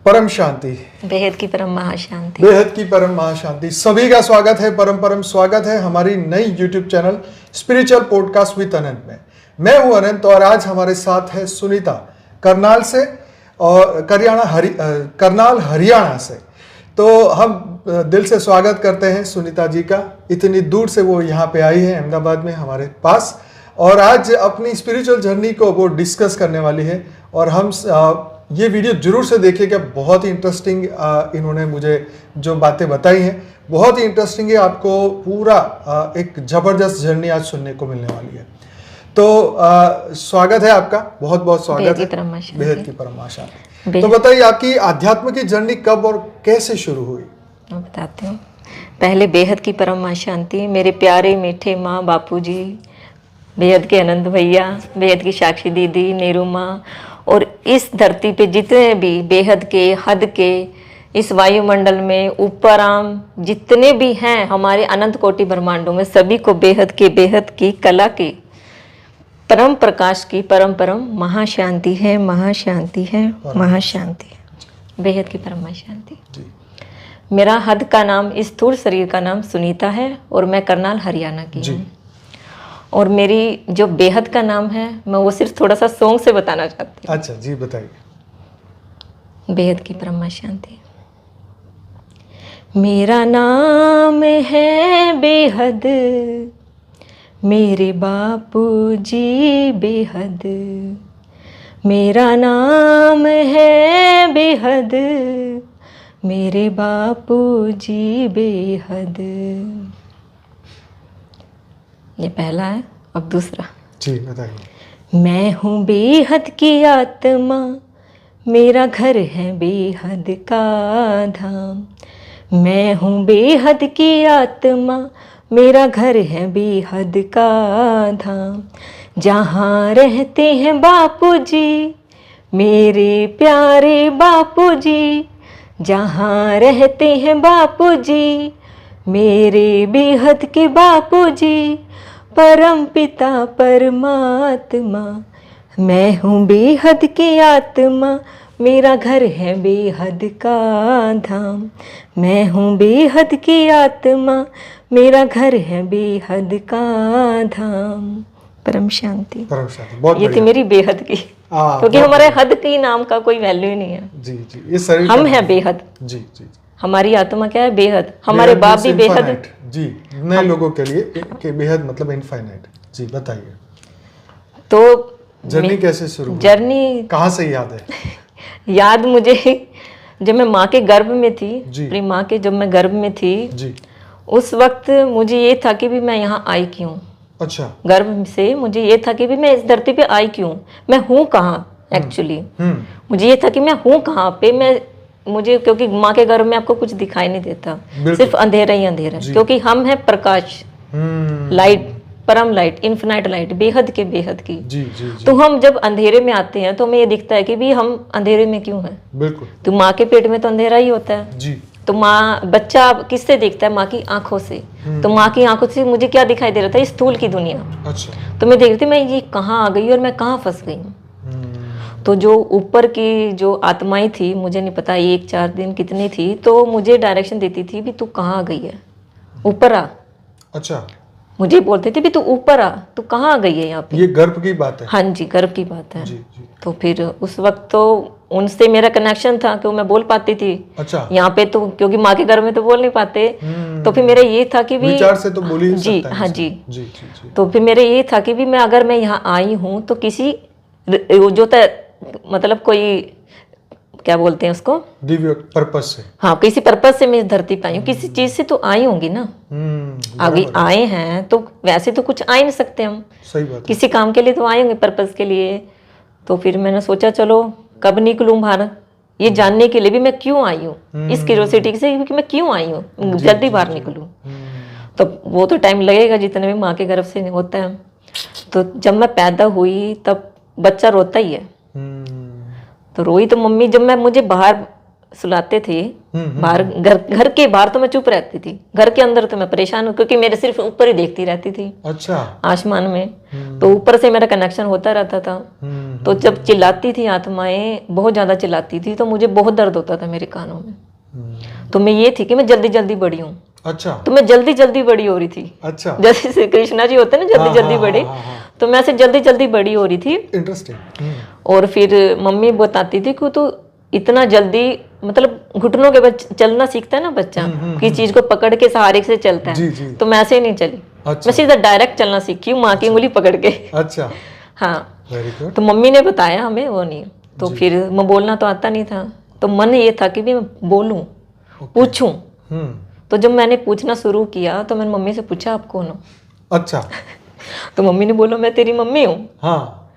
परम शांति, बेहद की परम महाशांति। बेहद की परम महाशांति। सभी का स्वागत है, परम स्वागत है हमारी नई YouTube channel spiritual podcast with Anant में। मैं हूं अनंत और आज हमारे साथ है सुनीता करनाल से और करनाल हरियाणा से। तो हम दिल से स्वागत करते हैं सुनीता जी का। इतनी दूर से वो यहाँ पे आई है अहमदाबाद में हमारे पास और आज अपनी स्पिरिचुअल जर्नी को वो डिस्कस करने वाली है। और हम ये वीडियो जरूर से देखिएगा, बहुत ही इंटरेस्टिंग इन्होंने मुझे जो बातें बताई हैं बहुत ही इंटरेस्टिंग है। आपको पूरा एक जबरदस्त जर्नी आज सुनने को मिलने वाली है। तो स्वागत है आपका, बहुत बहुत स्वागत है। बेहद की परम महाशांति। तो बताइए आपकी आध्यात्म की जर्नी कब और कैसे शुरू हुई? मैं बताती हूँ। पहले बेहद की परम महाशांति, मेरे प्यारे मीठे माँ बापू जी, बेहद के आनंद भैया, बेहद की साक्षी दीदी, नीरू माँ, और इस धरती पे जितने भी बेहद के हद के इस वायुमंडल में ऊपर आम जितने भी हैं हमारे अनंत कोटि ब्रह्मांडों में, सभी को बेहद की कला की परम प्रकाश की परम महाशांति है, महाशांति है, महाशांति है। बेहद की परम महाशांति। मेरा हद का नाम, इस स्थूल शरीर का नाम सुनीता है और मैं करनाल हरियाणा की हूँ। और मेरी जो बेहद का नाम है मैं वो सिर्फ थोड़ा सा सॉन्ग से बताना चाहती हूँ। अच्छा जी, बताइए। बेहद की परम शांति। मेरा नाम है बेहद, मेरे बापू जी बेहद। मेरा नाम है बेहद, मेरे बापू जी बेहद। ये पहला है। अब दूसरा जी बताइए। मैं हूँ बेहद की आत्मा, मेरा घर है बेहद का धाम। मैं हूँ बेहद की आत्मा, मेरा घर है बेहद का धाम। जहाँ रहते हैं बापू जी, मेरे प्यारे बापू जी। जहाँ रहते हैं बापू जी, मेरे बेहद के बापू जी। परम पिता परमात्मा, मैं हूँ बेहद की आत्मा, मेरा घर है बेहद का धाम। मैं हूँ बेहद की आत्मा, मेरा घर है बेहद का धाम। परम शांति। परम शांति। बहुत ये थी मेरी बेहद की, क्योंकि हमारे हद की नाम का कोई वैल्यू ही नहीं है। जी जी, ये शरीर हम हैं बेहद। जी जी। हमारी आत्मा क्या है? बेहद। हमारे बाप भी बेहद। जी, नए लोगों के लिए कि बेहद मतलब इनफाइनाइट। जी बताइए। तो जर्नी कैसे शुरू हुई? जर्नी कहाँ से याद है? याद मुझे जब मैं माँ के गर्भ में थी, अपनी माँ के जब मैं गर्भ में थी जी, उस वक्त मुझे ये था कि भी मैं यहाँ आई क्यों। अच्छा। गर्भ से मुझे ये था कि भी मैं इस धरती पे आई क्यों, मैं हूँ कहाँ एक्चुअली। मुझे ये था कि मैं हूँ कहाँ पे। मुझे क्योंकि माँ के गर्भ में आपको कुछ दिखाई नहीं देता, सिर्फ अंधेरा ही अंधेरा, क्योंकि हम हैं प्रकाश, लाइट, परम लाइट, इन्फिनाइट लाइट, बेहद के बेहद की। जी, जी, जी। तो हम जब अंधेरे में आते हैं तो हमें ये दिखता है कि भी हम अंधेरे में क्यों हैं। बिल्कुल। तो माँ के पेट में तो अंधेरा ही होता है जी। तो माँ, बच्चा किससे देखता है? माँ की आंखों से। तो माँ की आंखों से मुझे क्या दिखाई दे रहा था? इस स्थूल की दुनिया। अच्छा। तो मैं देख रही थी मैं ये कहाँ आ गई और मैं कहाँ फंस गई हूँ। तो जो ऊपर की जो आत्माएं थी, मुझे नहीं पता 1-4 दिन कितनी थी, तो मुझे डायरेक्शन देती थी भी तू कहाँ आ गई है, ऊपर आ। अच्छा। मुझे बोलते थे भी तू ऊपर आ, तू कहाँ आ गई है यहाँ पे। ये गर्भ की बात है? हाँ जी, गर्भ की बात है। जी, जी। तो फिर उस वक्त तो उनसे मेरा कनेक्शन था कि मैं बोल पाती थी। अच्छा। यहाँ पे तो क्योंकि माँ के घर में तो बोल नहीं पाते, तो फिर मेरा ये था कि भी विचार से तो बोल ही जी, सकता है। हाँ जी। जी, जी, जी। तो फिर मेरा ये था कि भी मैं अगर मैं यहाँ आई हूँ तो किसी जो मतलब कोई क्या बोलते हैं उसको, दिव्य पर्पस से। हाँ, किसी पर्पस से मैं इस धरती पे आई हूँ, किसी चीज से तो आई होंगी ना। आगे आए हैं तो वैसे तो कुछ आ ही नहीं सकते हम। सही बात है। किसी काम के लिए तो आए होंगे, पर्पस के लिए। तो फिर मैंने सोचा चलो कब निकलूं बाहर, ये जानने के लिए भी मैं क्यों आई हूँ, इस क्यूरियोसिटी से कि मैं क्यों आई हूँ, जल्दी बाहर निकलूं। तो वो तो टाइम लगेगा जितने भी माँ के गर्भ से होता है। तो जब मैं पैदा हुई तब बच्चा रोता ही है। तो रोई तो मम्मी, जब मैं मुझे बाहर सुलाते थे बाहर, घर के बाहर तो मैं चुप रहती थी, घर के अंदर तो मैं परेशान हूँ क्योंकि मेरे सिर्फ ऊपर ही देखती रहती थी। अच्छा। आसमान में तो ऊपर से मेरा कनेक्शन होता रहता था। तो जब चिल्लाती थी आत्माएं, बहुत ज्यादा चिल्लाती थी, तो मुझे बहुत दर्द होता था मेरे कानों में। तो मैं ये थी कि मैं जल्दी जल्दी बड़ी हूँ। अच्छा। तो मैं जल्दी जल्दी बड़ी हो रही थी। अच्छा। जैसे श्री कृष्णा जी होते हैं ना जल्दी जल्दी बड़े, तो मैं ऐसे जल्दी जल्दी बड़ी हो रही थी। इंटरेस्टिंग। और फिर मम्मी बताती थी कि तो इतना जल्दी, मतलब घुटनों के बच्चे चलना सीखता है ना बच्चा, कि चीज को पकड़ के सहारे से चलता जी, है, जी। तो मैं ऐसे ही नहीं चली। अच्छा। मैं सीधा डायरेक्ट चलना सीखी हूँ, माँ की उंगली पकड़ के। अच्छा। हाँ, वेरी गुड। तो मम्मी ने बताया हमें, वो नहीं। तो फिर मैं बोलना तो आता नहीं था, तो मन ये था कि भी मैं बोलूं, पूछूं। तो जब मैंने पूछना शुरू किया तो मैंने मम्मी से पूछा, आप कौन हो? अच्छा। तो मम्मी ने बोला, मैं तेरी मम्मी हूँ। हाँ।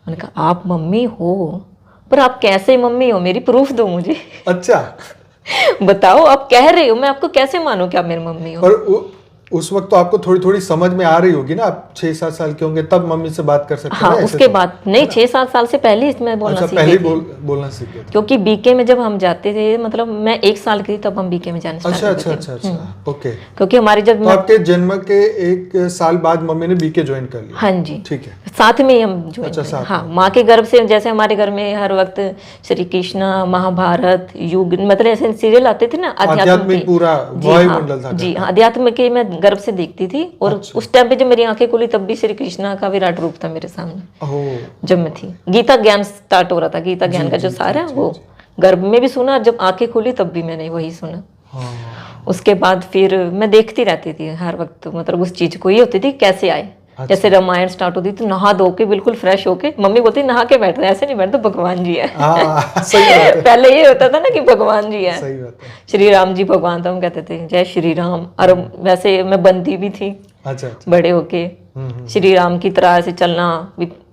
मैंने कहा, आप मम्मी हो, पर आप कैसे मम्मी हो? मेरी प्रूफ दो मुझे। अच्छा। बताओ, आप कह रहे हो, मैं आपको कैसे मानूं कि आप मेरी मम्मी हो? और उस वक्त तो आपको थोड़ी थोड़ी समझ में आ रही होगी ना, आप 6-7 साल के होंगे तब मम्मी से बात कर सकते हैं हाँ, ना ऐसे उसके तो? बाद नहीं, 6-7 साल से पहले इसमें बोलना अच्छा, सीख पहले गई ही थी। बोलना सीख गए थे। क्योंकि बीके में जब हम जाते थे, मतलब मैं 1 साल की थी तब हम बीके में जाने अच्छा स्टार्ट अच्छा करते थे। अच्छा अच्छा। ओके। क्योंकि हमारी जब तो आपके जन्म के 1 साल बाद मम्मी ने बीके ज्वाइन कर लिया? हाँ जी, ठीक है। साथ में ही हम ज्वाइन अच्छा, किए। साथ हाँ, माँ के गर्भ से, जैसे हमारे घर में हर वक्त श्री कृष्णा, महाभारत, युग, मतलब ऐसे सीरियल आते थे ना अध्यात्म आध्यात्मिक के। पूरा जी वायुमंडल था हाँ, जी घर का। हाँ, अध्यात्म के मैं गर्भ से देखती थी। और अच्छा। उस टाइम पे जब मेरी आंखें खुली तब भी श्री कृष्णा का विराट रूप था मेरे सामने। ओह। जब मैं थी, गीता ज्ञान स्टार्ट हो रहा था, गीता ज्ञान का जो सार है वो गर्भ में भी सुना, जब आंखें खुली तब भी मैंने वही सुना। हाँ। उसके बाद फिर मैं देखती रहती थी हर वक्त, मतलब उस चीज को ये होती थी कैसे आए। जैसे रामायण स्टार्ट होती तो नहा धो के बिल्कुल फ्रेश होके, मम्मी बोलती नहा के बैठ रहे, ऐसे नहीं बैठते, भगवान जी है। सही बात है। पहले ये होता था ना कि भगवान जी है, सही बात है। श्री राम जी भगवान, तो हम कहते थे जय श्री राम। और वैसे मैं बनती भी थी अच्छा अच्छा। बड़े होके, श्री राम की तरह ऐसे चलना,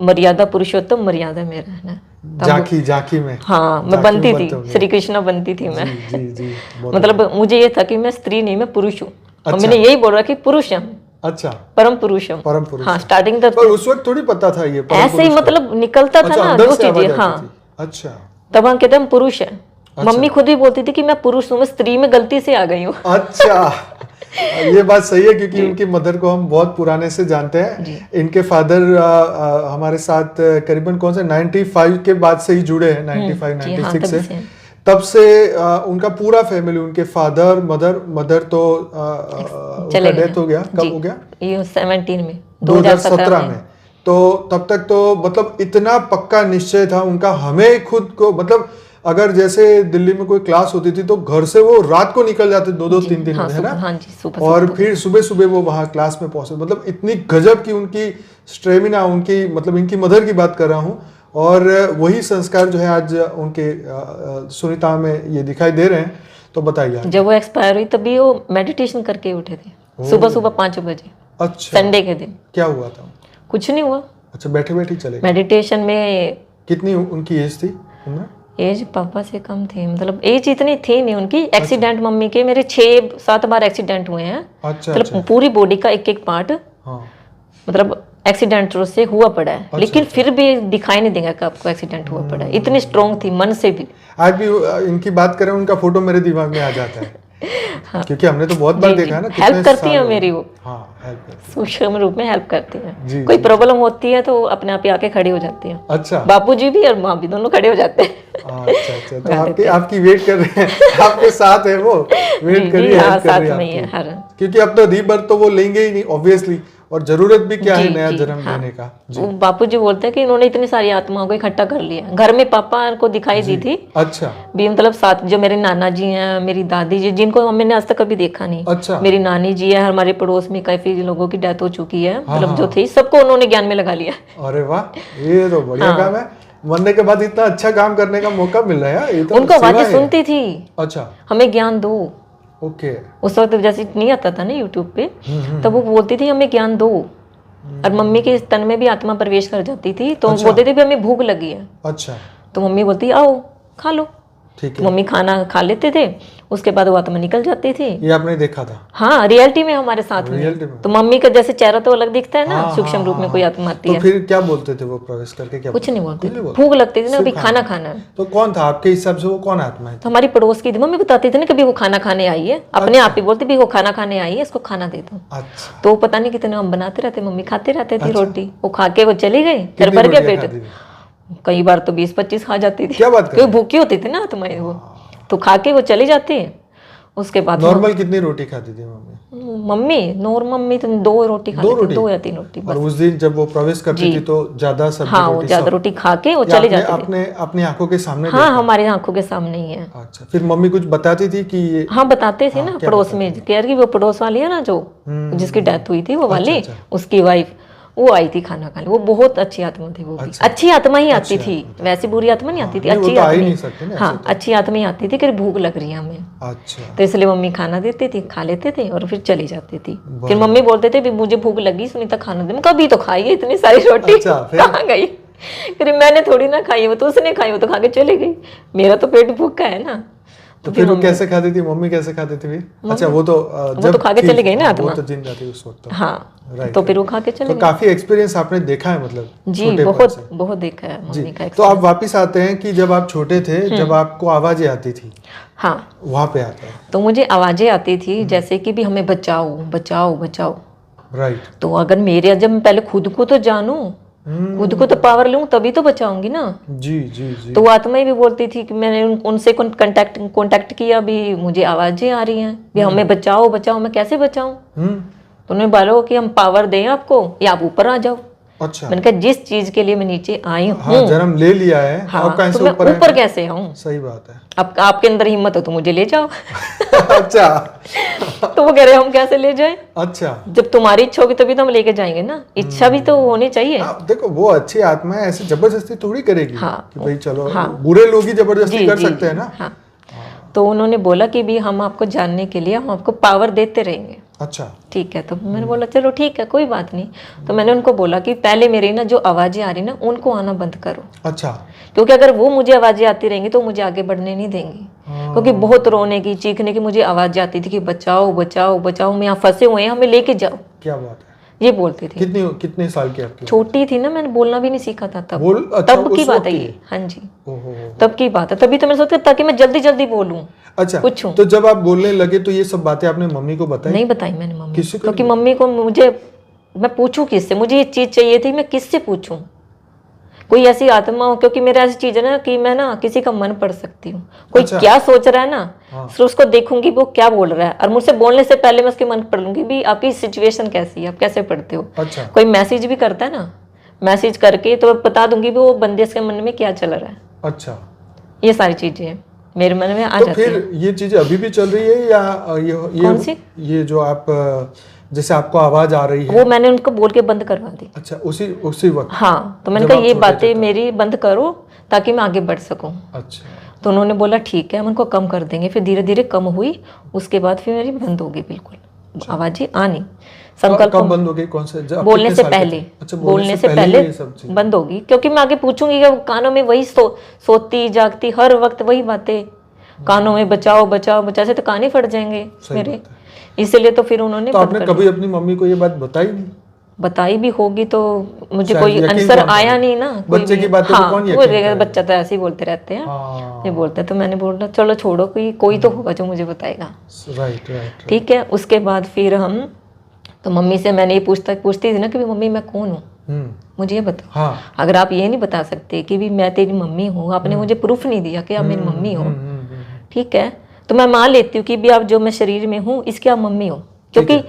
मर्यादा पुरुषोत्तम मर्यादा मेरा है ना। झांकी में। हाँ, मैं बनती थी, श्री कृष्णा बनती थी मैं। जी जी। मतलब मुझे ये था कि मैं स्त्री नहीं, मैं पुरुष हूँ। और अच्छा। मैंने यही बोला कि पुरुष हम, अच्छा, परम पुरुष हम। परम पुरुष। हाँ, स्टार्टिंग तक पर उस वक्त थोड़ी पता था ये परम ऐसे ही, पुरुष का? मतलब निकलता था अच्छा, ना अंदर जो से आवाज चीजें। आती हाँ, थी। अच्छा। तब हम कहते हैं हम पुरुष है। मम्मी खुद ही बोलती थी कि मैं पुरुष हूँ, मैं स्त्री में गलती से आ गई हूँ। अच्छा, ये बात सही है क्योंकि उनकी मदर को हम बहुत पुराने से जानते हैं। इनके फादर हमारे साथ करीबन कौन से 95 के बाद से ही जुड़े हैं, 95-96 से। तब से उनका पूरा फैमिली, उनके फादर, मदर तो उनका डेथ हो गया। कब हो गया? ये 17 में, 2017 में। तो तब तक तो मतलब इतना पक्का निश्चय था उनका, हमें खुद को, मतलब अगर जैसे दिल्ली में कोई क्लास होती थी तो घर से वो रात को निकल जाते 2-3 हाँ, है ना। हाँ जी, सुबह और फिर सुबह सुबह वो वहाँ क्लास में पहुंचे। मतलब इतनी गजब की उनकी स्टेमिना, उनकी, मतलब इनकी मदर की बात कर रहा हूँ। और वही संस्कार जो है आज उनके सुनीता में ये दिखाई दे रहे हैं। तो बताइए। जब वो एक्सपायर हुई तभी वो मेडिटेशन करके उठे थे सुबह सुबह 5 बजे। अच्छा। संडे के दिन। क्या हुआ था? कुछ नहीं हुआ। अच्छा, बैठे बैठे चले? मेडिटेशन में। कितनी उनकी एज थी? एज पापा से कम थी, मतलब एज इतनी थी नहीं उनकी। एक्सीडेंट मम्मी के मेरे 6-7 बार एक्सीडेंट हुए हैं। अच्छा, मतलब अच्छा। पूरी बॉडी का एक पार्ट, हाँ, मतलब एक्सीडेंट से हुआ पड़ा है। अच्छा, लेकिन अच्छा। फिर भी दिखाई नहीं देगा कि आपको एक्सीडेंट हुआ पड़ा है। इतनी स्ट्रॉन्ग थी मन से भी। आज भी इनकी बात करें उनका फोटो मेरे दिमाग में आ जाता है। हाँ। क्योंकि हमने तो बहुत बार देखा है ना। हेल्प करती है मेरी वो। हाँ, हेल्प करती है, सूक्ष्म रूप में हेल्प करती है। जी, कोई जी, प्रॉब्लम होती है तो अपने आप ही आके खड़ी हो जाती है। अच्छा। बापूजी भी और माँ भी दोनों खड़े हो जाते हैं। अच्छा अच्छा। तो आपकी वेट कर रहे हैं, आपके साथ है वो, वेट कर रही है, हेल्प कर रही है आपकी। क्योंकि अब तो रीबर्थ तो वो लेंगे ही नहीं ऑब्वियसली, और जरूरत भी क्या है नया जन्म लेने का। बापूजी बोलते हैं कि इन्होंने इतनी सारी आत्माओं को इकट्ठा कर लिया। घर में पापा को दिखाई दी थी। अच्छा। भी मतलब साथ जो मेरे नाना जी हैं, मेरी दादी जी, जिनको मैंने आज तक कभी देखा नहीं। अच्छा। मेरी नानी जी है, हमारे पड़ोस में काफी लोगों की डेथ हो चुकी है। मतलब जो थी सबको उन्होंने ज्ञान में लगा लिया। अरे वाह, ये तो बढ़िया काम है। मरने के बाद इतना अच्छा काम करने का मौका मिल रहा है। ये तो उनको आवाजें सुनती थी। अच्छा। हमें ज्ञान दो। ओके। उस वक्त जैसे नहीं आता था ना यूट्यूब पे, तब वो बोलती थी हमें ज्ञान दो। और मम्मी के तन में भी आत्मा प्रवेश कर जाती थी तो बोलते थे भी हमें भूख लगी है। अच्छा। तो मम्मी बोलती आओ खा लो। ठीक है। मम्मी खाना खा लेते थे, उसके बाद वो आत्मा निकल जाती थी। ये आपने देखा था? हाँ, रियलिटी में हमारे साथ रियलिटी में। में? तो मम्मी का जैसे चेहरा तो अलग दिखता है ना, हाँ, सूक्ष्म हाँ, रूप में हाँ, कोई आत्मा आती तो है। फिर क्या बोलते थे वो प्रवेश करके? क्या कुछ नहीं बोलते कुछ थे, नहीं बोलते? भूख लगती थी ना, अभी सिर्फ खाना खाना है। तो कौन था आपके हिसाब से, वो कौन आत्मा है? तो हमारी पड़ोस की थी, मम्मी बताती थी ना कभी वो खाना खाने आई है, अपने आप ही बोलती भी वो खाना खाने आई है, इसको खाना दे दो। अच्छा, तो पता नहीं कितने हम बनाते रहते, मम्मी खाते रहते थे अच्छा। रोटी, वो खा के वो चली गई, फिर कितनी भर गया रोटियां पेट। खाती थी? कई बार तो 20-25 खा जाती थी। क्या बात कर रहे क्योंकि भूखी होती थी ना आत्माएं वो, तो खा के वो चली जाती है। उसके बाद नॉर्मल कितनी रोटी खाती थी मम्मी? मम्मी मम्मी तो 2 रोटी खाती थी, 2 या 3 रोटी और बस। उस दिन जब वो प्रवेश करती थी तो ज्यादा सब्जी हाँ, वो रोटी ज्यादा सब? रोटी खा के वो ये चली आपने जाती थी। अपने अपनी आंखों के सामने हाँ, देखा? हमारी आंखों के सामने ही है। अच्छा, फिर मम्मी कुछ बताती थी कि ये? हाँ, बताते थे हाँ, ना क्या पड़ोस बताती में, कह रही वो पड़ोस वाली है ना जो जिसकी डेथ हुई थी, वो वाली अच्छा। उसकी वाइफ, वो आई थी खाना खाने। वो बहुत अच्छी आत्मा थी, वो भी अच्छी आत्मा ही आती थी, वैसी बुरी आत्मा नहीं आती थी, नहीं, वो अच्छी तो आ ही नहीं आत्मा। सकते ना हाँ, ऐसे तो। अच्छी आत्मा ही आती थी कि भूख लग रही है हमें, अच्छा, तो इसलिए मम्मी खाना देती थी, खा लेते थे और फिर चली जाती थी। फिर मम्मी बोलते थे भी मुझे भूख लगी सुनीता खाना दे। मैं कभी तो खाई है इतनी सारी रोटी, अच्छा, फिर? कहाँ गई? फिर मैंने थोड़ी ना खाई, वो तो उसने खाई, वो तो खा के चली गई, मेरा तो पेट भूखा है ना। तो फिर वो कैसे खाती थी मम्मी, कैसे खाती थी फिर? अच्छा, वो तो वो तो खा के चली गई ना वो आत्मा। तो जिंदा थी उस वक्त तो। हाँ, राइट, तो फिर वो खा के चले तो गए। काफी एक्सपीरियंस आपने देखा है, मतलब जी, छोटेपन बहुत से। बहुत देखा है जी, मम्मी का तो आप वापिस आते हैं कि जब आप छोटे थे, जब आपको आवाजें आती थी, हाँ, वहां पे आते हैं। तो मुझे आवाजें आती थी जैसे कि भी हमें बचाओ बचाओ बचाओ। राइट। तो अगर मेरे, जब मैं पहले खुद को तो जानूं, खुद को तो पावर लूं, तभी तो बचाऊंगी ना। जी जी जी। तो वो आत्माएं भी बोलती थी कि मैंने उनसे कांटेक्ट किया, भी मुझे आवाजें आ रही हैं भी हमें बचाओ बचाओ। मैं कैसे बचाऊं? तो उन्होंने बोला कि हम पावर दें आपको या आप ऊपर आ जाओ। अच्छा, मैंने कहा जिस चीज के लिए मैं नीचे आई हूँ, हाँ, जन्म ले लिया है, हाँ, अब कैसे तो मैं ऊपर ऊपर कैसे आऊं? सही बात है। अब आपके अंदर हिम्मत हो तो मुझे ले जाओ। अच्छा तो वो कह रहे हम कैसे ले जाएं? अच्छा, जब तुम्हारी इच्छा होगी तभी तो हम लेके जाएंगे ना, इच्छा भी तो होनी चाहिए। देखो वो अच्छी आत्मा है, ऐसे जबरदस्ती थोड़ी करेगी। हाँ, कि भाई चलो, हाँ, बुरे लोग ही जबरदस्ती जी कर जी सकते हैं ना। हाँ। तो उन्होंने बोला कि भी हम आपको जानने के लिए हम आपको पावर देते रहेंगे। अच्छा, ठीक है, तो मैंने बोला चलो ठीक है, कोई बात नहीं। तो मैंने उनको बोला कि पहले मेरी ना जो आवाजें आ रही ना, उनको आना बंद करो। अच्छा, क्योंकि अगर वो मुझे आवाजें आती रहेंगी तो मुझे आगे बढ़ने नहीं देंगी। क्योंकि बहुत रोने की, चीखने की मुझे आवाजें आती थी कि बचाओ बचाओ बचाओ, हम यहाँ फंसे हुए हैं, हमें लेके जाओ। क्या बात है। ये बोलते थे। कितने साल की आपकी? छोटी थी ना, मैंने बोलना भी नहीं सीखा था तब। अच्छा, तब की उस बात वक्त है की? ये, हाँ जी, ओहो। तब की बात है। तभी तो मैं सोचती ताकि मैं जल्दी जल्दी बोलूं। अच्छा, पूछूं। तो जब आप बोलने लगे तो ये सब बातें आपने मम्मी को बताई? नहीं बताई मैंने मम्मी किसी को, को क्योंकि मम्मी को मुझे, मैं पूछूं किससे? मुझे ये चीज चाहिए थी, मैं किससे पूछूं? कोई ऐसी आत्मा हो, क्योंकि मेरा ऐसी चीज है ना कि मैं ना किसी का मन पढ़ सकती हूँ। कोई अच्छा। क्या सोच रहा है ना, हाँ। फिर उसको देखूंगी वो क्या बोल रहा है, और मुझसे बोलने से पहले मैं उसके मन पढ़ लूंगी भी आपकी सिचुएशन कैसी है, आप कैसे पढ़ते हो। अच्छा, कोई मैसेज भी करता है ना, मैसेज करके तो मैं बता दूंगी भी वो बंदे के मन में क्या चल रहा है। अच्छा, ये सारी चीजें मेरे मन में आ तो जाती है। फिर ये चीजें अभी भी चल रही है या कौन सी? ये जो आप जैसे आपको आवाज आ रही है? वो मैंने उनको बोल के बंद करवा दी। अच्छा, उसी वक्त? हाँ, तो मैंने जब कहा आप ये छोटे बातें थे तब? मेरी बंद करो ताकि मैं आगे बढ़ सकूं। अच्छा, तो उन्होंने बोला ठीक है, हम उनको कम कर देंगे। फिर धीरे धीरे कम हुई, उसके बाद फिर मेरी बंद हो गई बिल्कुल, आवाजें आनी। संकल्प कब बंद हो गई? कौन से बोलने से पहले, अच्छा, बोलने से पहले ये सब चीजें बंद होगी, क्योंकि मैं आगे पूछूंगी कि कानों में वही सोती जागती हर वक्त वही बातें, कानों में बचाओ बचाओ बचाओ से तो कान ही फट जाएंगे मेरे। इसलिए तो फिर उन्होंने तो आपने कभी अपनी मम्मी को ये बात बताई नहीं? बताई भी होगी तो मुझे शायद कोई यकीन आंसर कम आया है। नहीं ना। बच्चे की बातें हाँ, पे कौन वो यकीन रहेगा, करेगा? बच्चा तो ऐसे ही बोलते रहते हैं, हाँ, ये बोलते हैं। तो मैंने बोला चलो छोड़ो, कोई तो होगा जो मुझे बताएगा। Right right. ठीक है, उसके बाद फिर हम, तो मम्मी से मैंने ये पूछती थी ना कि मम्मी मैं कौन हूँ, मुझे ये बताओ। हाँ, अगर आप ये नहीं बता सकते कि भी मैं तेरी मम्मी हूँ, आपने मुझे प्रूफ नहीं दिया कि आप मेरी मम्मी हो, ठीक है, तो मैं मान लेती हूँ कि भी आप जो मैं शरीर में हूँ इसके आप मम्मी हो। क्योंकि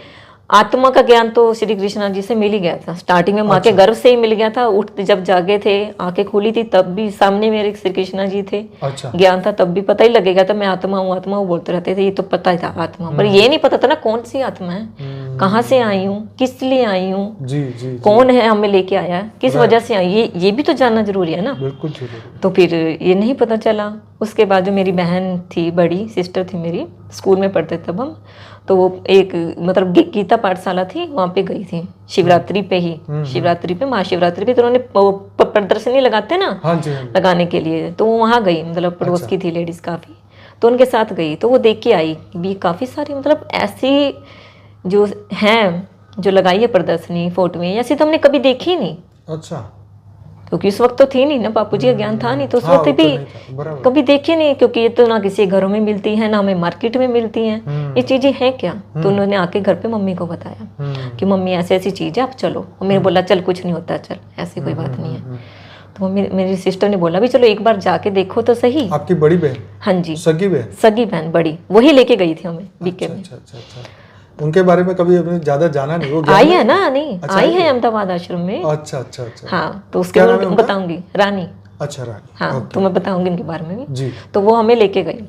आत्मा का ज्ञान तो श्री कृष्णा जी से मिल ही गया था, स्टार्टिंग में माँ के गर्भ से ही मिल गया था। उठते जब जागे थे, आंखें खुली थी, तब भी सामने मेरे श्री कृष्णा जी थे। अच्छा, ज्ञान था, तब भी पता ही लगेगा था मैं आत्मा हूँ बोलते रहते थे, ये तो पता ही था आत्मा, पर ये नहीं पता था ना कौन सी आत्मा है। कहाँ से आई हूँ, किस लिए आई हूँ, जी जी कौन है हमें लेके आया, किस वजह से आई, ये भी तो जानना जरूरी है ना। बिल्कुल जरूरी। तो फिर ये नहीं पता चला। उसके बाद जो मेरी बहन थी, बड़ी सिस्टर थी मेरी, स्कूल में पढ़ते तब हम, तो वो एक मतलब गीता पाठशाला थी, वहाँ पे गई थी शिवरात्रि पे ही, शिवरात्रि पे, महाशिवरात्रि पे, तो उन्होंने प्रदर्शनी लगाते ना, हाँ जी, हाँ जी। लगाने के लिए, तो वो वहाँ गई, मतलब पड़ोस की थी लेडीज काफ़ी, तो उनके साथ गई, तो वो देख के आई भी काफ़ी सारी मतलब ऐसी जो हैं जो लगाई है प्रदर्शनी फोटो में, ऐसी तो हमने कभी देखी नहीं। अच्छा। क्योंकि उस वक्त तो थी नहीं ना, बापूजी का ज्ञान था नहीं, तो उस हाँ, वक्त वो तो भी नहीं था, बराबर। कभी देखी नहीं, क्योंकि ये तो ना किसी घरों में मिलती है, ना हमें मार्केट में मिलती हैं, ये चीजें हैं क्या। तो उन्होंने आके घर पे मम्मी को बताया कि मम्मी ऐसी ऐसी चीज है, आप चलो। और मैंने बोला चल कुछ नहीं होता, चल ऐसी कोई बात नहीं है। तो मम्मी, मेरी सिस्टर ने बोला भी चलो एक बार जाके देखो तो सही। आपकी बड़ी बहन? हाँ जी, सगी बहन? सगी बहन बड़ी, वही लेके गई थी हमें बीके में। अच्छा अच्छा अच्छा। उनके बारे में कभी आपने ज्यादा जाना नहीं? वो आई है ना, नहीं आई है अहमदाबाद आश्रम में। अच्छा अच्छा अच्छा। हाँ, तो उसके बारे में बताऊंगी, रानी। अच्छा, रानी। हाँ, तो मैं बताऊंगी इनके बारे में भी। जी। तो वो हमें लेके गई,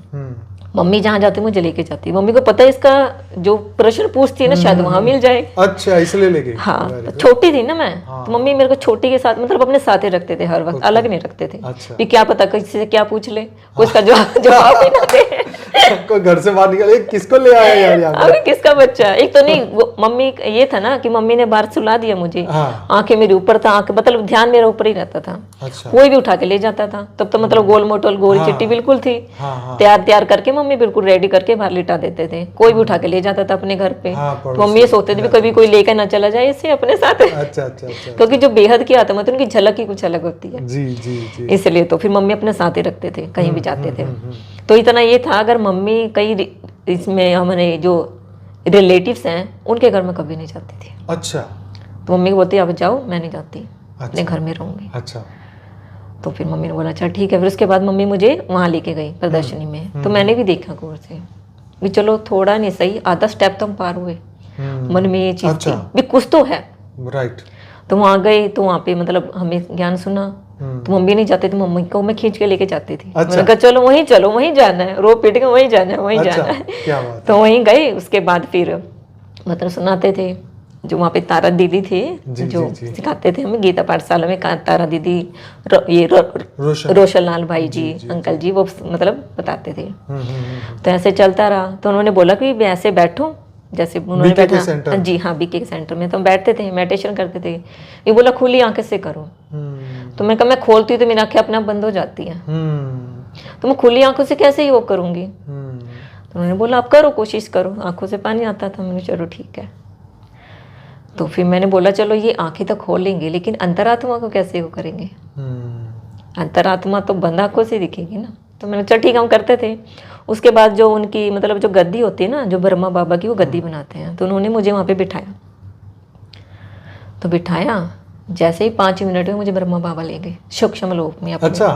मम्मी जहाँ जाती मुझे लेके जाती, मम्मी को पता है इसका जो प्रश्न पूछती है ना शायद वहां मिल जाए। अच्छा, इसलिए ले गई। हाँ, छोटी थी ना मैं, तो मम्मी मेरे को छोटी के साथ मतलब अपने साथ ही रखते थे हर वक्त, अलग नहीं रखते थे। अच्छा। कि क्या पता किसी से क्या पूछ ले, कोई इसका जवाब ही ना दे। सबको घर से बाहर निकले, किसको ले आया यार यहाँ पे? अभी किसका बच्चा, एक तो नहीं, वो मम्मी ये था ना कि मम्मी ने बाहर सुला दिया मुझे, आंखें मेरी ऊपर था, आंखें मतलब ध्यान मेरा ऊपर ही रहता था। अच्छा। कोई भी उठा के ले जाता था, तब तो मतलब गोल मोटल गोल चिट्टी बिल्कुल थी, तैयार करके मम्मी बिल्कुल रेडी करके बाहर लिटा देते थे। कोई भी उठा के ले जाता था अपने घर पे, तो मम्मी ये सोचते थे कभी कोई लेकर ना चला जाए इसे अपने साथ। अच्छा अच्छा अच्छा। क्योंकि जो बेहद की आत्मा थी उनकी झलक ही कुछ अलग होती है। जी जी जी। इसलिए तो फिर मम्मी अपने साथ ही रखते थे कहीं भी जाते थे। तो इतना ये था, अगर मम्मी कई इसमें हमारे जो रिलेटिव्स हैं उनके घर में कभी नहीं जाती थी। अच्छा। तो मम्मी को बोलती अब जाओ, मैं नहीं जाती, अपने घर में रहूंगी। अच्छा। तो फिर मम्मी ने बोला अच्छा ठीक है। फिर उसके बाद मम्मी मुझे वहाँ लेके गई प्रदर्शनी में, तो मैंने भी देखा गौर से भी चलो थोड़ा नहीं सही, आधा स्टेप तो हम पार हुए। मन में ये चीज थी भी कुछ तो है, राइट। तो वहाँ गए, तो वहाँ पे मतलब हमें ज्ञान सुना। तो मम्मी नहीं जाती, तो मम्मी को मैं खींच के लेके जाती थी। मैंने कहा चलो वहीं जाना है, रो पीट के वहीं जाना है, वहीं जाना है। क्या बात। तो वहीं गए। उसके बाद फिर मतलब सुनाते थे, जो वहाँ पे तारा दीदी थे जो सिखाते थे हमें गीता पाठशाला में, तारा दीदी, ये रोशन लाल भाई जी, अंकल जी, वो मतलब बताते थे। तो ऐसे चलता रहा। तो उन्होंने बोला कि ऐसे बैठो, जैसे उन्होंने बैठा, जी हाँ, बीके के सेंटर में। तो हम बैठते थे, मेडिटेशन करते थे। ये बोला खुली आंखें से करो। तो मैं कहा मैं खोलती हूँ तो मेरी आंखें अपने आप बंद हो जाती हैं, तो मैं खुली आंखों से कैसे योग करूंगी। तो उन्होंने बोला आप करो, कोशिश करो। आंखों से पानी आता था। मैंने चलो ठीक है। तो फिर मैंने बोला चलो ये आंखें तो खोल लेंगे, लेकिन अंतरात्मा को कैसे वो करेंगे। अंतरात्मा तो बंद आंखों से दिखेगी ना। तो मैंने चल ठीक, हम करते थे। उसके बाद जो उनकी मतलब जो गद्दी होती है ना, जो ब्रह्मा बाबा की, वो गद्दी बनाते हैं। तो उन्होंने मुझे वहाँ पे बिठाया। तो बिठाया, जैसे ही 5 मिनट में मुझे ब्रह्मा बाबा ले गए सूक्ष्म लोक में। अच्छा।